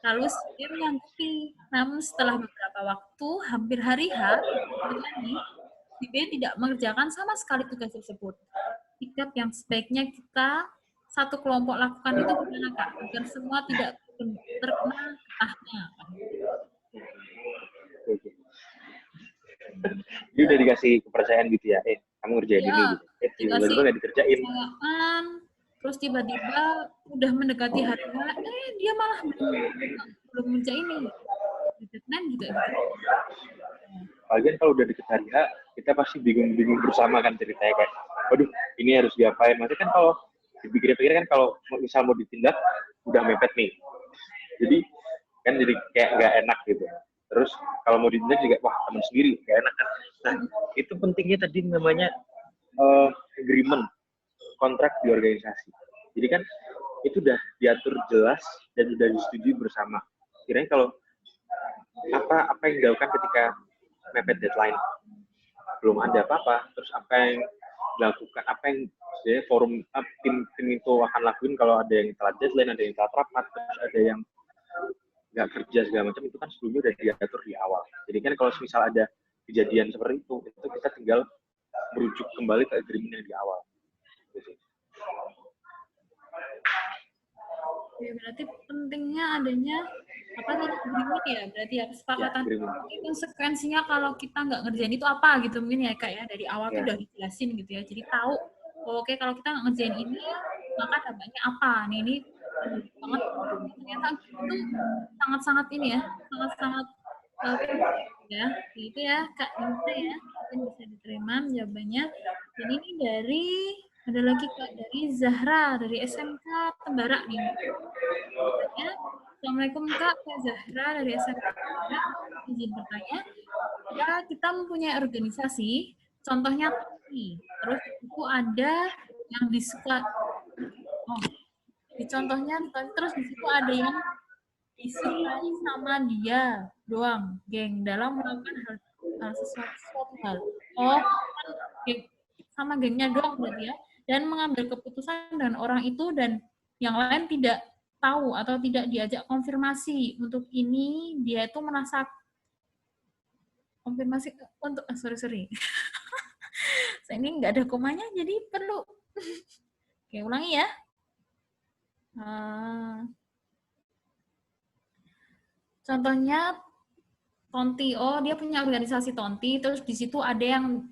lalu si B menyanggupi, namun setelah beberapa waktu, hampir hari H, si B tidak mengerjakan sama sekali tugas tersebut. Sikap yang sebaiknya kita satu kelompok lakukan itu gimana Kak? Agar semua tidak terkena getahnya. Dia udah dikasih kepercayaan gitu ya, kamu ngerjain ini gitu. Tiba-tiba nggak dikerjain. Terus tiba-tiba udah mendekati hari H, dia malah belum ngerjain ini. Deadline juga gitu. Lagian kalau udah deket hari H, kita pasti bingung-bingung bersama kan ceritanya kayak, waduh ini harus diapain. Maksudnya kan kalau dipikir-pikir kan kalau misal mau ditindak, udah mepet nih. Jadi kan jadi kayak nggak enak gitu. Terus kalau mau ditindak juga, wah teman sendiri, nggak enak kan. Nah itu pentingnya tadi namanya agreement, kontrak di organisasi. Jadi kan itu udah diatur jelas dan sudah disetujui bersama. Kira-kira kalau apa yang dilakukan ketika mepet deadline, belum ada apa-apa, terus apa yang dilakukan, apa yang forum tim itu akan lakuin kalau ada yang telat deadline, ada yang telat rapat, terus ada yang nggak kerja segala macam, itu kan sebelumnya udah diatur di awal. Jadi kan kalau misal ada kejadian seperti itu kita tinggal merujuk kembali ke agreement yang di awal. Ya, berarti pentingnya adanya apa tadi agreement ya, berarti ya kesepakatan. Ya, konsekuensinya kalau kita nggak ngerjain itu apa gitu mungkin ya Kak ya, dari awal tuh udah dijelasin gitu ya, jadi tahu oke kalau kita nggak ngerjain ini maka dampaknya apa nih, ini banget ternyata itu sangat-sangat ini ya, sangat-sangat ya gitu ya Kak Yunta ya, mungkin bisa diterima jawabannya. Dan ini ada lagi Kak, dari Zahra, dari SMK Tembara nih. Bertanya, Assalamualaikum Kak Zahra dari SMK Tembara. Izin bertanya, kita mempunyai organisasi, contohnya TOPI. Terus itu ada yang disuka, di contohnya, terus di situ ada yang disukai sama dia doang, geng, dalam melakukan suatu hal. Oh, geng, sama gengnya doang berarti ya. Dan mengambil keputusan dengan orang itu dan yang lain tidak tahu atau tidak diajak konfirmasi. Untuk ini dia itu merasa konfirmasi untuk sorry. Saya ini nggak ada komanya jadi perlu. Oke, ulangi ya. Contohnya Tonti, oh dia punya organisasi Tonti, terus di situ ada yang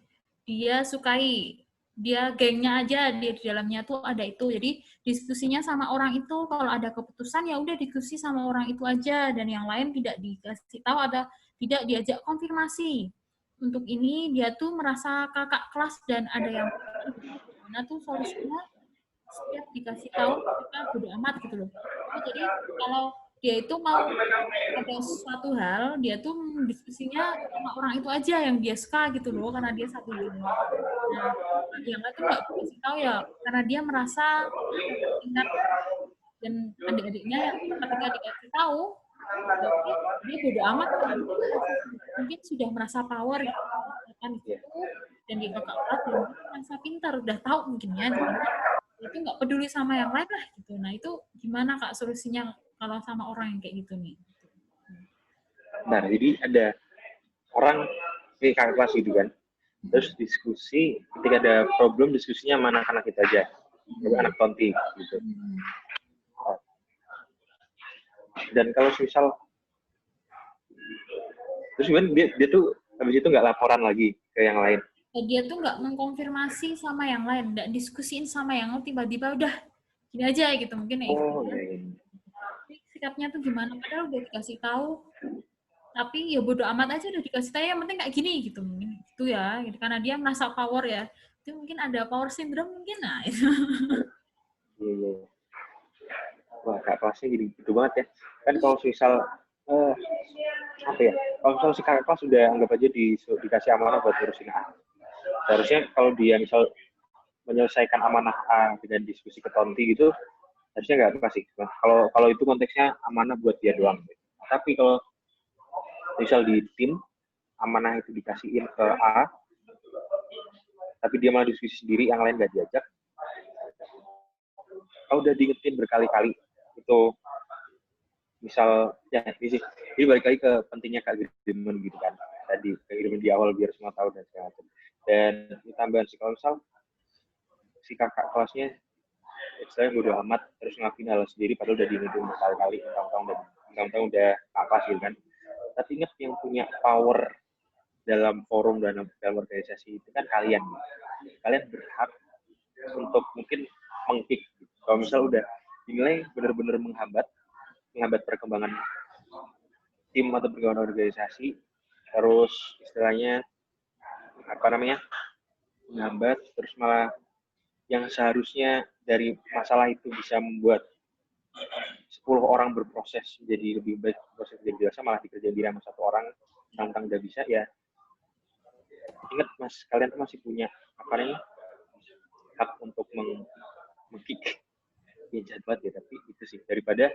dia sukai, dia gengnya aja, dia di dalamnya tuh ada itu, jadi diskusinya sama orang itu, kalau ada keputusan ya udah diskusi sama orang itu aja, dan yang lain tidak dikasih tahu atau tidak diajak konfirmasi. Untuk ini dia tuh merasa kakak kelas dan ada yang gimana tuh solusinya, setiap dikasih tahu kita bodo amat gitu loh. Jadi kalau dia itu mau ada suatu hal, dia tuh diskusinya sama orang itu aja yang dia suka gitu loh, karena dia satu geng. Nah, yang lain tuh nggak dikasih tahu ya, karena dia merasa ingat dan adik-adiknya yang ketika dikasih tahu, berarti dia bodo amat mungkin sudah merasa power kan gitu, dan dia kakak kelas dan dia merasa pintar, udah tahu mungkin ya, jadi itu nggak peduli sama yang lain lah gitu. Nah itu gimana Kak solusinya kalau sama orang yang kayak gitu nih? Nah, jadi ada orang di kakak kelas gitu kan, terus diskusi, ketika ada problem diskusinya sama anak-anak kita aja, anak Tonti gitu. Dan kalau misal terus dia tuh habis itu nggak laporan lagi ke yang lain. Dia tuh nggak mengkonfirmasi sama yang lain, nggak diskusiin sama yang lain, tiba-tiba udah gini aja gitu mungkin ya. Oh iya. Sikapnya tuh gimana? Padahal udah dikasih tahu, tapi ya bodo amat aja udah dikasih tahu, yang penting kayak gini gitu mungkin itu ya, gitu. Karena dia merasa power ya, itu mungkin ada power syndrome mungkin, nah itu. Iya. Wah, kakak kelasnya jadi gitu banget ya. Kan kalau misal apa ya? Kalau misal si kakak kelas sudah anggap aja dikasih amanah buat ngurusin A. Seharusnya kalau dia misal menyelesaikan amanah A dengan diskusi ke Tonti gitu, harusnya nggak apa sih. Nah, kalau itu konteksnya amanah buat dia doang. Tapi kalau misal di tim amanah itu dikasihin ke A, tapi dia malah diskusi sendiri, yang lain nggak diajak. Kalau udah diingetin berkali-kali itu, misal ya ini balik lagi ke pentingnya keagreement gitu kan, tadi keagreement di awal biar semua tahu dan segala macam. Dan ditambahan sih kalau misal si kakak kelasnya istilahnya bodo amat terus ngapain hal sendiri padahal udah diingetin berkali-kali, tahun-tahun udah apa gitu kan. Tapi ingat yang punya power dalam forum dan dalam organisasi itu kan kalian berhak untuk mungkin mengkick. Kalau misal udah dinilai benar-benar menghambat perkembangan tim atau perkembangan organisasi, terus istilahnya menghambat, terus malah yang seharusnya dari masalah itu bisa membuat 10 orang berproses jadi lebih baik, proses jadi biasa malah dikerjain diri sama satu orang, tentang udah bisa ya. Ingat mas, kalian tuh masih punya hak untuk meng-kick ya, jahat banget ya, tapi itu sih daripada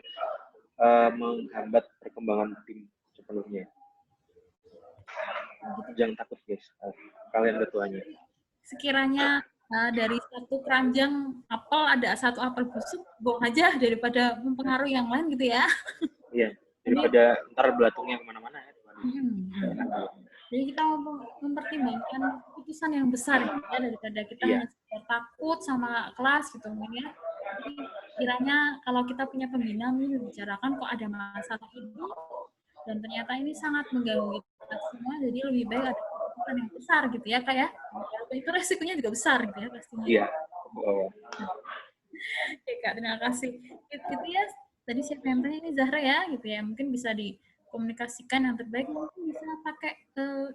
menghambat perkembangan tim sepenuhnya. Jangan takut guys, kalian ketuanya. Sekiranya dari satu keranjang apel ada satu apel busuk, buang aja daripada mempengaruhi yang lain gitu ya. Iya, daripada ntar belatungnya kemana-mana ya. Jadi kita mempertimbangkan keputusan yang besar ya, daripada kita hanya takut sama kelas gitu mungkin ya. Jadi kiranya kalau kita punya pembina ini dibicarakan kok ada masalah ini dan ternyata ini sangat mengganggu kita semua, jadi lebih baik ada keputusan yang besar gitu ya Kak ya. Itu resikonya juga besar gitu ya pastinya. Iya. Oke Kak, terima kasih. Itu ya, tadi siapa yang tanya ini Zahra ya gitu ya, mungkin bisa dikomunikasikan yang terbaik, mungkin bisa pakai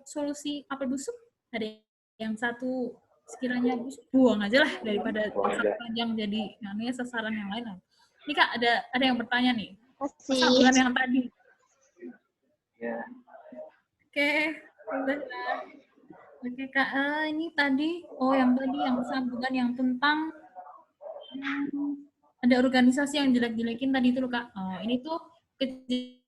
solusi apel busuk. Ada yang satu sekiranya buang aja lah daripada panjang jadi namanya sasaran yang lain. Ini Kak ada yang bertanya nih. Sambungan yang tadi. Ya. Oke, udah. Oke Kak, ini tadi yang sambungan yang tentang ada organisasi yang jelek-jelekin tadi itu loh Kak. Oh, ini tuh kejadiannya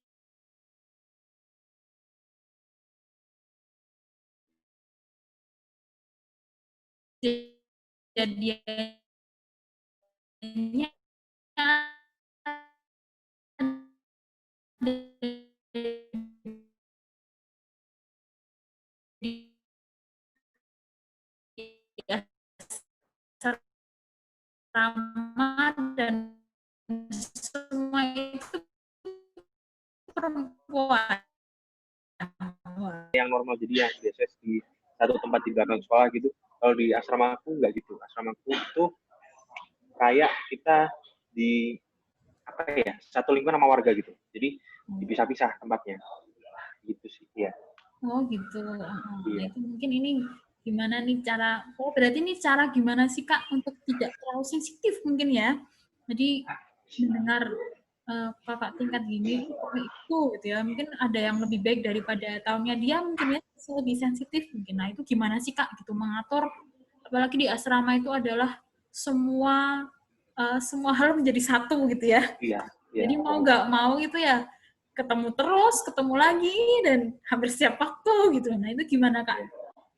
sama dan semua itu perempuan. Yang normal, jadi yang biasa di satu tempat di belakang sekolah gitu. Kalau di asrama aku nggak gitu. Asrama aku itu kayak kita di apa ya, satu lingkungan sama warga gitu. Jadi dipisah-pisah tempatnya. Gitu sih, ya. Oh gitu. Nah, itu mungkin ini gimana nih cara, berarti ini cara gimana sih Kak untuk tidak terlalu sensitif mungkin ya. Jadi mendengar kakak tingkat gini itu gitu ya, mungkin ada yang lebih baik daripada tahunnya dia mungkin ya, lebih sensitif mungkin. Nah itu gimana sih Kak gitu mengatur, apalagi di asrama itu adalah semua hal menjadi satu gitu ya. Iya. Jadi mau nggak mau itu ya ketemu terus, ketemu lagi, dan hampir setiap waktu gitu. Nah itu gimana Kak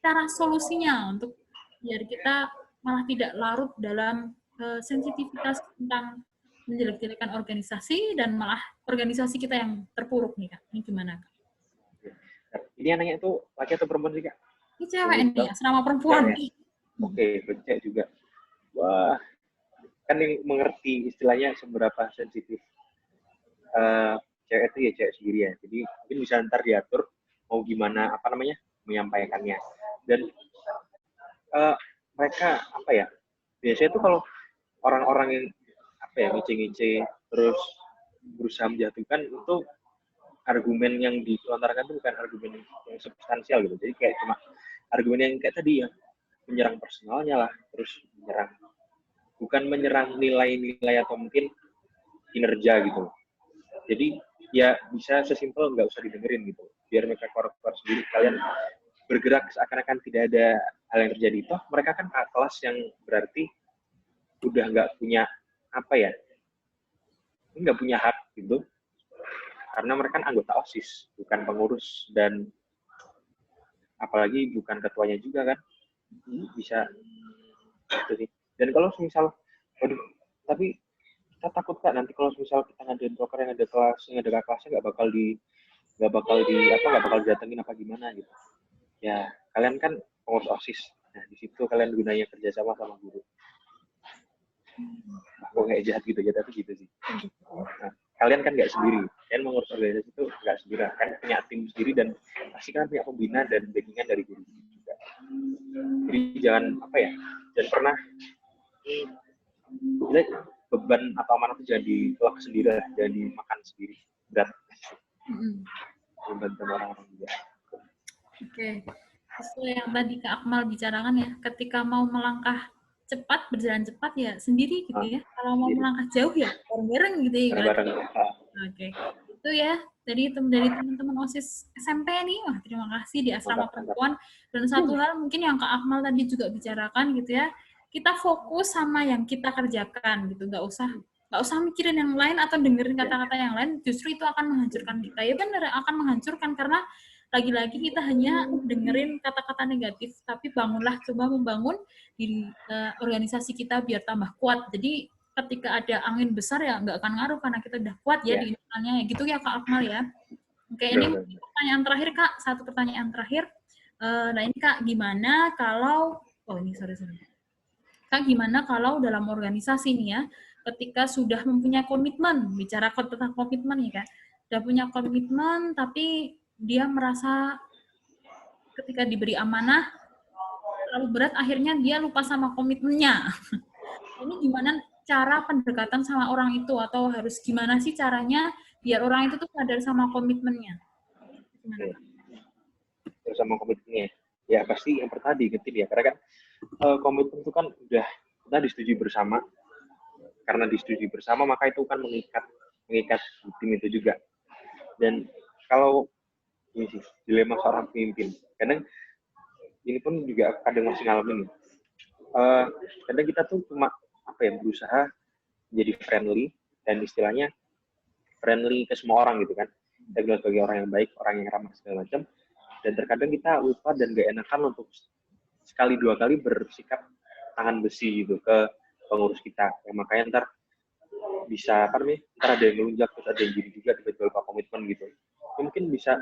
cara solusinya untuk biar kita malah tidak larut dalam sensitivitas tentang menjelek-jelekan organisasi dan malah organisasi kita yang terpuruk nih Kak. Ini gimana Kak? Ini yang nanya itu laki atau perempuan sih Kak? Ini cewek nih, asrama perempuan. Oke, cewek juga. Wah, kan yang mengerti istilahnya seberapa sensitif cewek itu ya cewek sendiri ya. Jadi mungkin bisa ntar diatur mau gimana menyampaikannya. Dan mereka biasanya tuh kalau orang-orang yang ngece-ngece terus berusaha menjatuhkan, itu argumen yang dilontarkan itu bukan argumen yang substansial gitu. Jadi kayak cuma argumen yang kayak tadi ya, menyerang personalnya lah, terus bukan menyerang nilai-nilai atau mungkin kinerja gitu. Jadi ya bisa sesimpel nggak usah didengerin gitu, biar mereka keluar sendiri. Kalian bergerak seakan-akan tidak ada hal yang terjadi. Toh mereka kan kelas yang berarti udah nggak punya nggak punya hak gitu, karena mereka kan anggota OSIS, bukan pengurus, dan apalagi bukan ketuanya juga kan. Bisa gitu sih. Dan kalau misal tapi kita takut Kak, nanti kalau misal kita ngadain proker yang ada kelasnya nggak bakal didatengin apa gimana gitu. Ya kalian kan pengurus OSIS, nah di situ kalian gunanya kerjasama sama guru. Aku kayak jahat gitu ya, tapi gitu sih. Nah, kalian kan nggak sendiri, kalian mengurus organisasi itu nggak sendiri, kan punya tim sendiri, dan pasti kan punya pembina dan backingan dari guru juga. Jadi jangan jangan pernah beban atau amanah itu jangan ditelak sendiri, jangan dimakan sendiri, berat. Membantu orang-orang juga. Oke, sesuai yang tadi Kak Akmal bicarakan ya, ketika mau melangkah cepat, berjalan cepat ya sendiri gitu ya. Kalau mau melangkah jauh ya bareng-bareng gitu ya. Bareng-bareng. Oke, itu ya dari teman-teman OSIS SMP nih. Wah, terima kasih di asrama perempuan. Dan satu hal mungkin yang Kak Akmal tadi juga bicarakan gitu ya, kita fokus sama yang kita kerjakan gitu, nggak usah mikirin yang lain atau dengerin kata-kata yang lain, justru itu akan menghancurkan kita. Ya benar, akan menghancurkan, karena lagi-lagi kita hanya dengerin kata-kata negatif, tapi bangunlah, coba membangun di organisasi kita biar tambah kuat. Jadi ketika ada angin besar ya nggak akan ngaruh karena kita udah kuat ya di internalnya ya. Gitu ya Kak Akmal ya. Oke, ini pertanyaan terakhir Kak, satu pertanyaan terakhir. Nah ini Kak, gimana kalau Kak, gimana kalau dalam organisasi nih ya, ketika sudah mempunyai komitmen, bicara tentang komitmen ya Kak, sudah punya komitmen tapi dia merasa ketika diberi amanah terlalu berat, akhirnya dia lupa sama komitmennya. Ini gimana cara pendekatan sama orang itu, atau harus gimana sih caranya biar orang itu tuh sadar sama komitmennya? Terus sama komitmennya, ya pasti yang pertama diingetin ya, karena kan komitmen itu kan udah kita disetujui bersama. Karena disetujui bersama, maka itu kan mengikat tim itu juga. Dan kalau ini sih dilema seorang pemimpin, kadang ini pun juga kadang masih ngalamin. Kadang kita tuh cuma berusaha jadi friendly dan istilahnya friendly ke semua orang gitu kan. Kita bilang sebagai orang yang baik, orang yang ramah segala macam. Dan terkadang kita lupa dan gak enakan untuk sekali dua kali bersikap tangan besi gitu ke pengurus kita. Ya, makanya ntar bisa ntar ada yang melunjak, terus ada yang gini juga tiba-tiba lupa komitmen gitu. Ya, mungkin bisa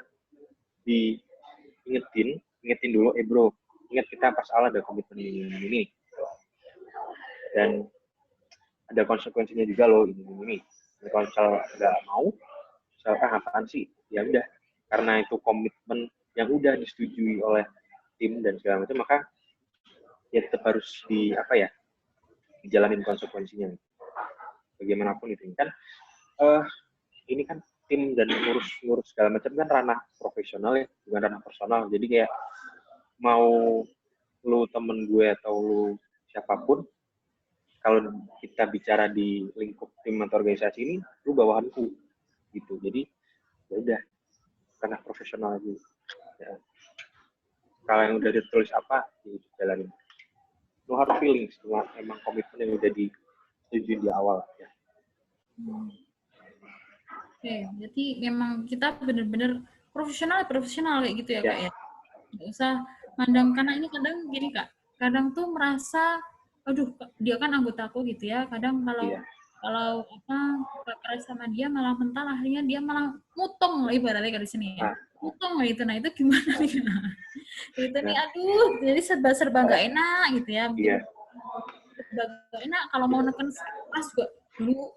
ingetin dulu, bro, ingat kita pas awal ada komitmen ini. Dan ada konsekuensinya juga loh ini. Kalau misal nggak mau, misalkan apaan sih? Ya udah, karena itu komitmen yang udah disetujui oleh tim dan segala macam, maka ya tetap harus dijalanin konsekuensinya. Bagaimanapun itu kan, ini kan tim dan ngurus segala macam kan ranah profesional ya, bukan ranah personal. Jadi kayak mau lu temen gue atau lu siapapun, kalau kita bicara di lingkup tim atau organisasi ini, lu bawahanku gitu. Jadi ya udah, karena profesional aja. Ya. Kalau yang udah ditulis apa, dijalanin. Lu harus feelings, cuma emang komitmen yang udah disetujui di awal. Ya. Oke, jadi memang kita benar-benar profesional kayak gitu ya, Kak ya. Nggak usah mandang, karena ini kadang gini Kak, kadang tuh merasa, aduh dia kan anggotaku gitu ya, kadang kalau keras sama dia malah mental, akhirnya dia malah mutong lah ibaratnya di sini ya. Mutong gitu, nah itu gimana nih? Itu nih, aduh, jadi serba nggak enak gitu ya. Serba nggak enak, kalau mau neken keras juga dulu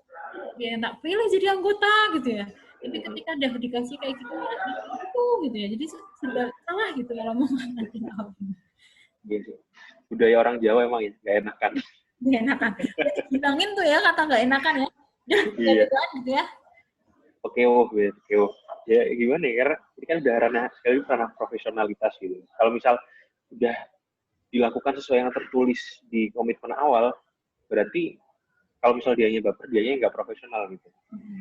ya tak pilih jadi anggota gitu ya. Tapi ketika udah dikasih kayak gitu malah gitu ya. Jadi serba salah gitu kalau mau nganatin apa. Gitu. Budaya orang Jawa emang ya nggak enakan. Nggak enakan. Jadi bilangin tuh ya kata nggak enakan ya. Iya. Gitu ya. Oke, ya gimana ya, karena ini kan udah ranah profesionalitas gitu. Kalau misal udah dilakukan sesuai yang tertulis di komitmen awal, berarti kalau misal dianya baper, dianya nggak profesional gitu.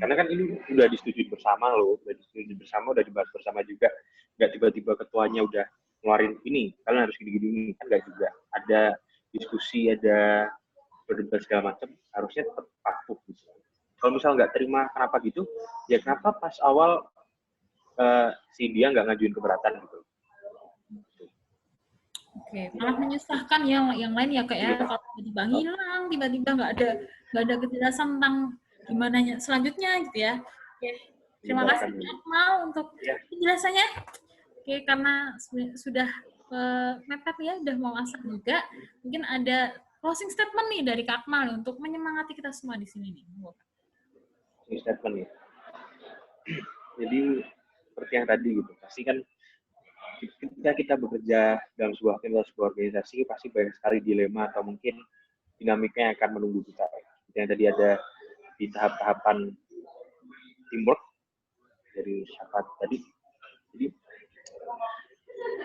Karena kan ini udah disetujui bersama loh, udah dibahas bersama juga. Nggak tiba-tiba ketuanya udah ngeluarin ini, kalian harus gini-gini, kan nggak juga. Ada diskusi, ada berdebat segala macam, harusnya tetap patuh gitu. Kalau misal nggak terima kenapa gitu, ya kenapa pas awal si dia nggak ngajuin keberatan gitu. Oke, malah menyusahkan ya yang lain ya kayak kalau tiba-tiba hilang, tiba-tiba nggak ada kejelasan tentang gimana selanjutnya gitu ya. Oke, terima kasih Akmal untuk penjelasannya. Oke, karena sudah mepet ya, udah mau asar juga. Mungkin ada closing statement nih dari Kak Akmal untuk menyemangati kita semua di sini nih. Closing statement ya. Jadi seperti yang tadi gitu, pasti kan ketika kita bekerja dalam sebuah tim atau sebuah organisasi, pasti banyak sekali dilema atau mungkin dinamika yang akan menunggu kita. Yang tadi ada di tahap-tahapan teamwork dari siapa tadi. Jadi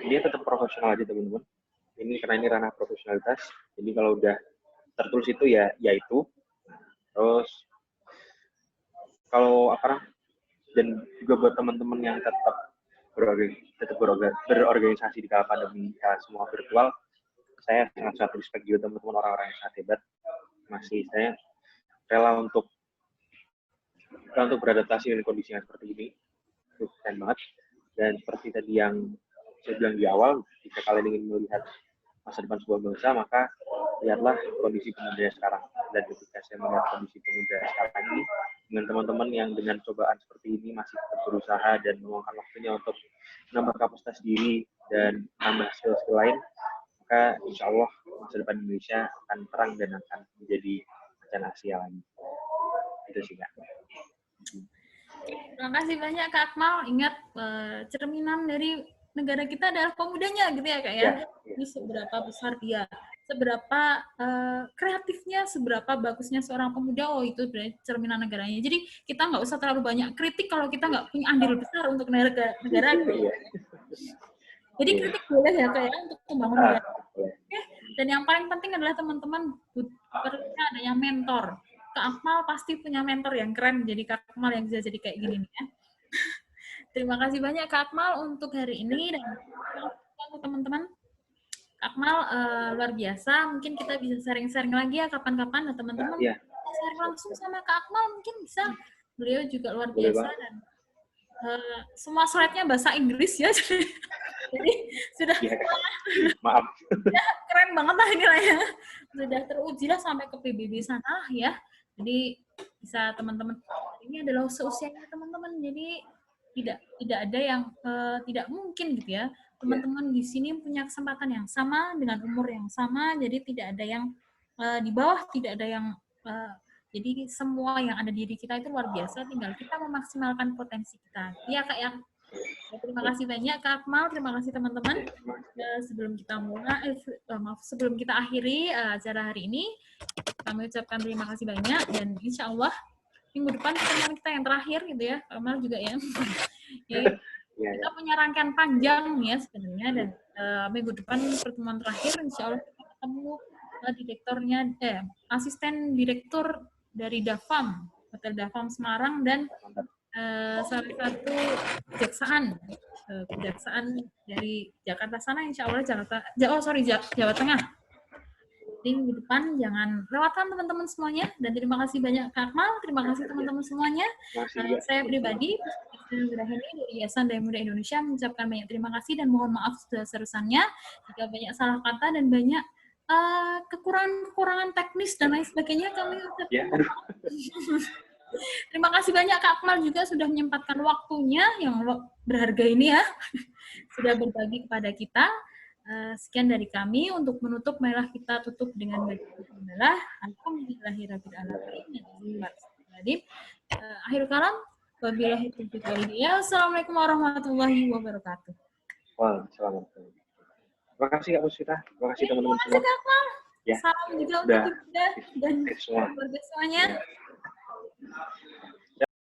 dia tetap profesional aja teman-teman. Ini karena ini ranah profesionalitas. Jadi kalau udah tertulis itu ya itu. Terus kalau dan juga buat teman-teman yang tetap berorganisasi di kala pandemi semua virtual, saya sangat respect juga teman-teman orang-orang yang sangat hebat, masih saya rela untuk beradaptasi dengan kondisi yang seperti ini. Itu keren banget. Dan seperti tadi yang saya bilang di awal, jika kalian ingin melihat masa depan sebuah bangsa, maka lihatlah kondisi pemuda sekarang. Dan ketika saya melihat kondisi pemuda sekarang ini dengan teman-teman yang dengan cobaan seperti ini masih tetap berusaha dan meluangkan waktunya untuk menambah kapasitas diri dan menambah skill-skill lain, maka insya Allah masa depan Indonesia akan terang dan akan menjadi macan Asia lagi. Itu sih Kak. Terima kasih banyak Kak Akmal. Ingat cerminan dari negara kita adalah pemudanya gitu ya Kak ya. Ini seberapa besar dia, seberapa kreatifnya, seberapa bagusnya seorang pemuda, itu berarti cerminan negaranya. Jadi kita nggak usah terlalu banyak kritik kalau kita nggak punya andil besar untuk negara gitu. Jadi kritik boleh ya Kak ya untuk membangun negara. Oke, Dan yang paling penting adalah teman-teman perlunya adanya mentor. Kak Akmal pasti punya mentor yang keren, jadi Kak Akmal yang bisa jadi kayak gini nih ya. Terima kasih banyak Kak Akmal untuk hari ini dan untuk teman-teman. Kak Akmal luar biasa, mungkin kita bisa sharing-sharing lagi ya kapan-kapan, dan teman-teman sharing langsung sama Kak Akmal mungkin bisa. Beliau juga luar biasa dan semua slide-nya bahasa Inggris ya, jadi sudah maaf. Keren banget lah ini lah ya, sudah teruji lah sampai ke PBB sana ya. Jadi bisa teman-teman, ini adalah seusianya teman-teman, jadi tidak ada yang tidak mungkin gitu ya. Teman-teman di sini punya kesempatan yang sama dengan umur yang sama, jadi tidak ada yang di bawah, tidak ada yang jadi semua yang ada di diri kita itu luar biasa, tinggal kita memaksimalkan potensi kita. Iya Kak ya. Terima kasih banyak Kak Akmal, terima kasih teman-teman. Sebelum kita mulai, sebelum kita akhiri acara hari ini, kami ucapkan terima kasih banyak dan insya Allah minggu depan pertemuan kita yang terakhir gitu ya, Kak Akmal juga ya. Kita punya rangkaian panjang ya sebenarnya, dan minggu depan pertemuan terakhir insya Allah kita ketemu direkturnya, asisten direktur dari Dafam, Hotel Dafam Semarang, dan salah satu kejaksaan dari Jakarta sana, insya Allah Jawa Tengah. Jadi minggu depan jangan lewatkan teman-teman semuanya, dan terima kasih banyak Kak Akmal, terima kasih teman-teman semuanya. Saya pribadi dari Yayasan Daya Muda Indonesia mengucapkan banyak terima kasih dan mohon maaf sebesar-besarnya jika banyak salah kata dan banyak kekurangan teknis dan lain sebagainya. Kami terima kasih banyak Kak Akmal juga sudah menyempatkan waktunya yang berharga ini ya, sudah berbagi kepada kita. Sekian dari kami. Untuk menutup, marilah kita tutup dengan bismillah. Alhamdulillahirabbil alamin. Akhirul kalam, wabillahi taufiq wal hidayah. Assalamualaikum warahmatullahi wabarakatuh. Waalaikumsalam. Terima kasih Kak Puspita. Terima kasih teman-teman semua. Terima kasih Kak Akmal. Salam juga untuk Ibu dan keluarga semuanya.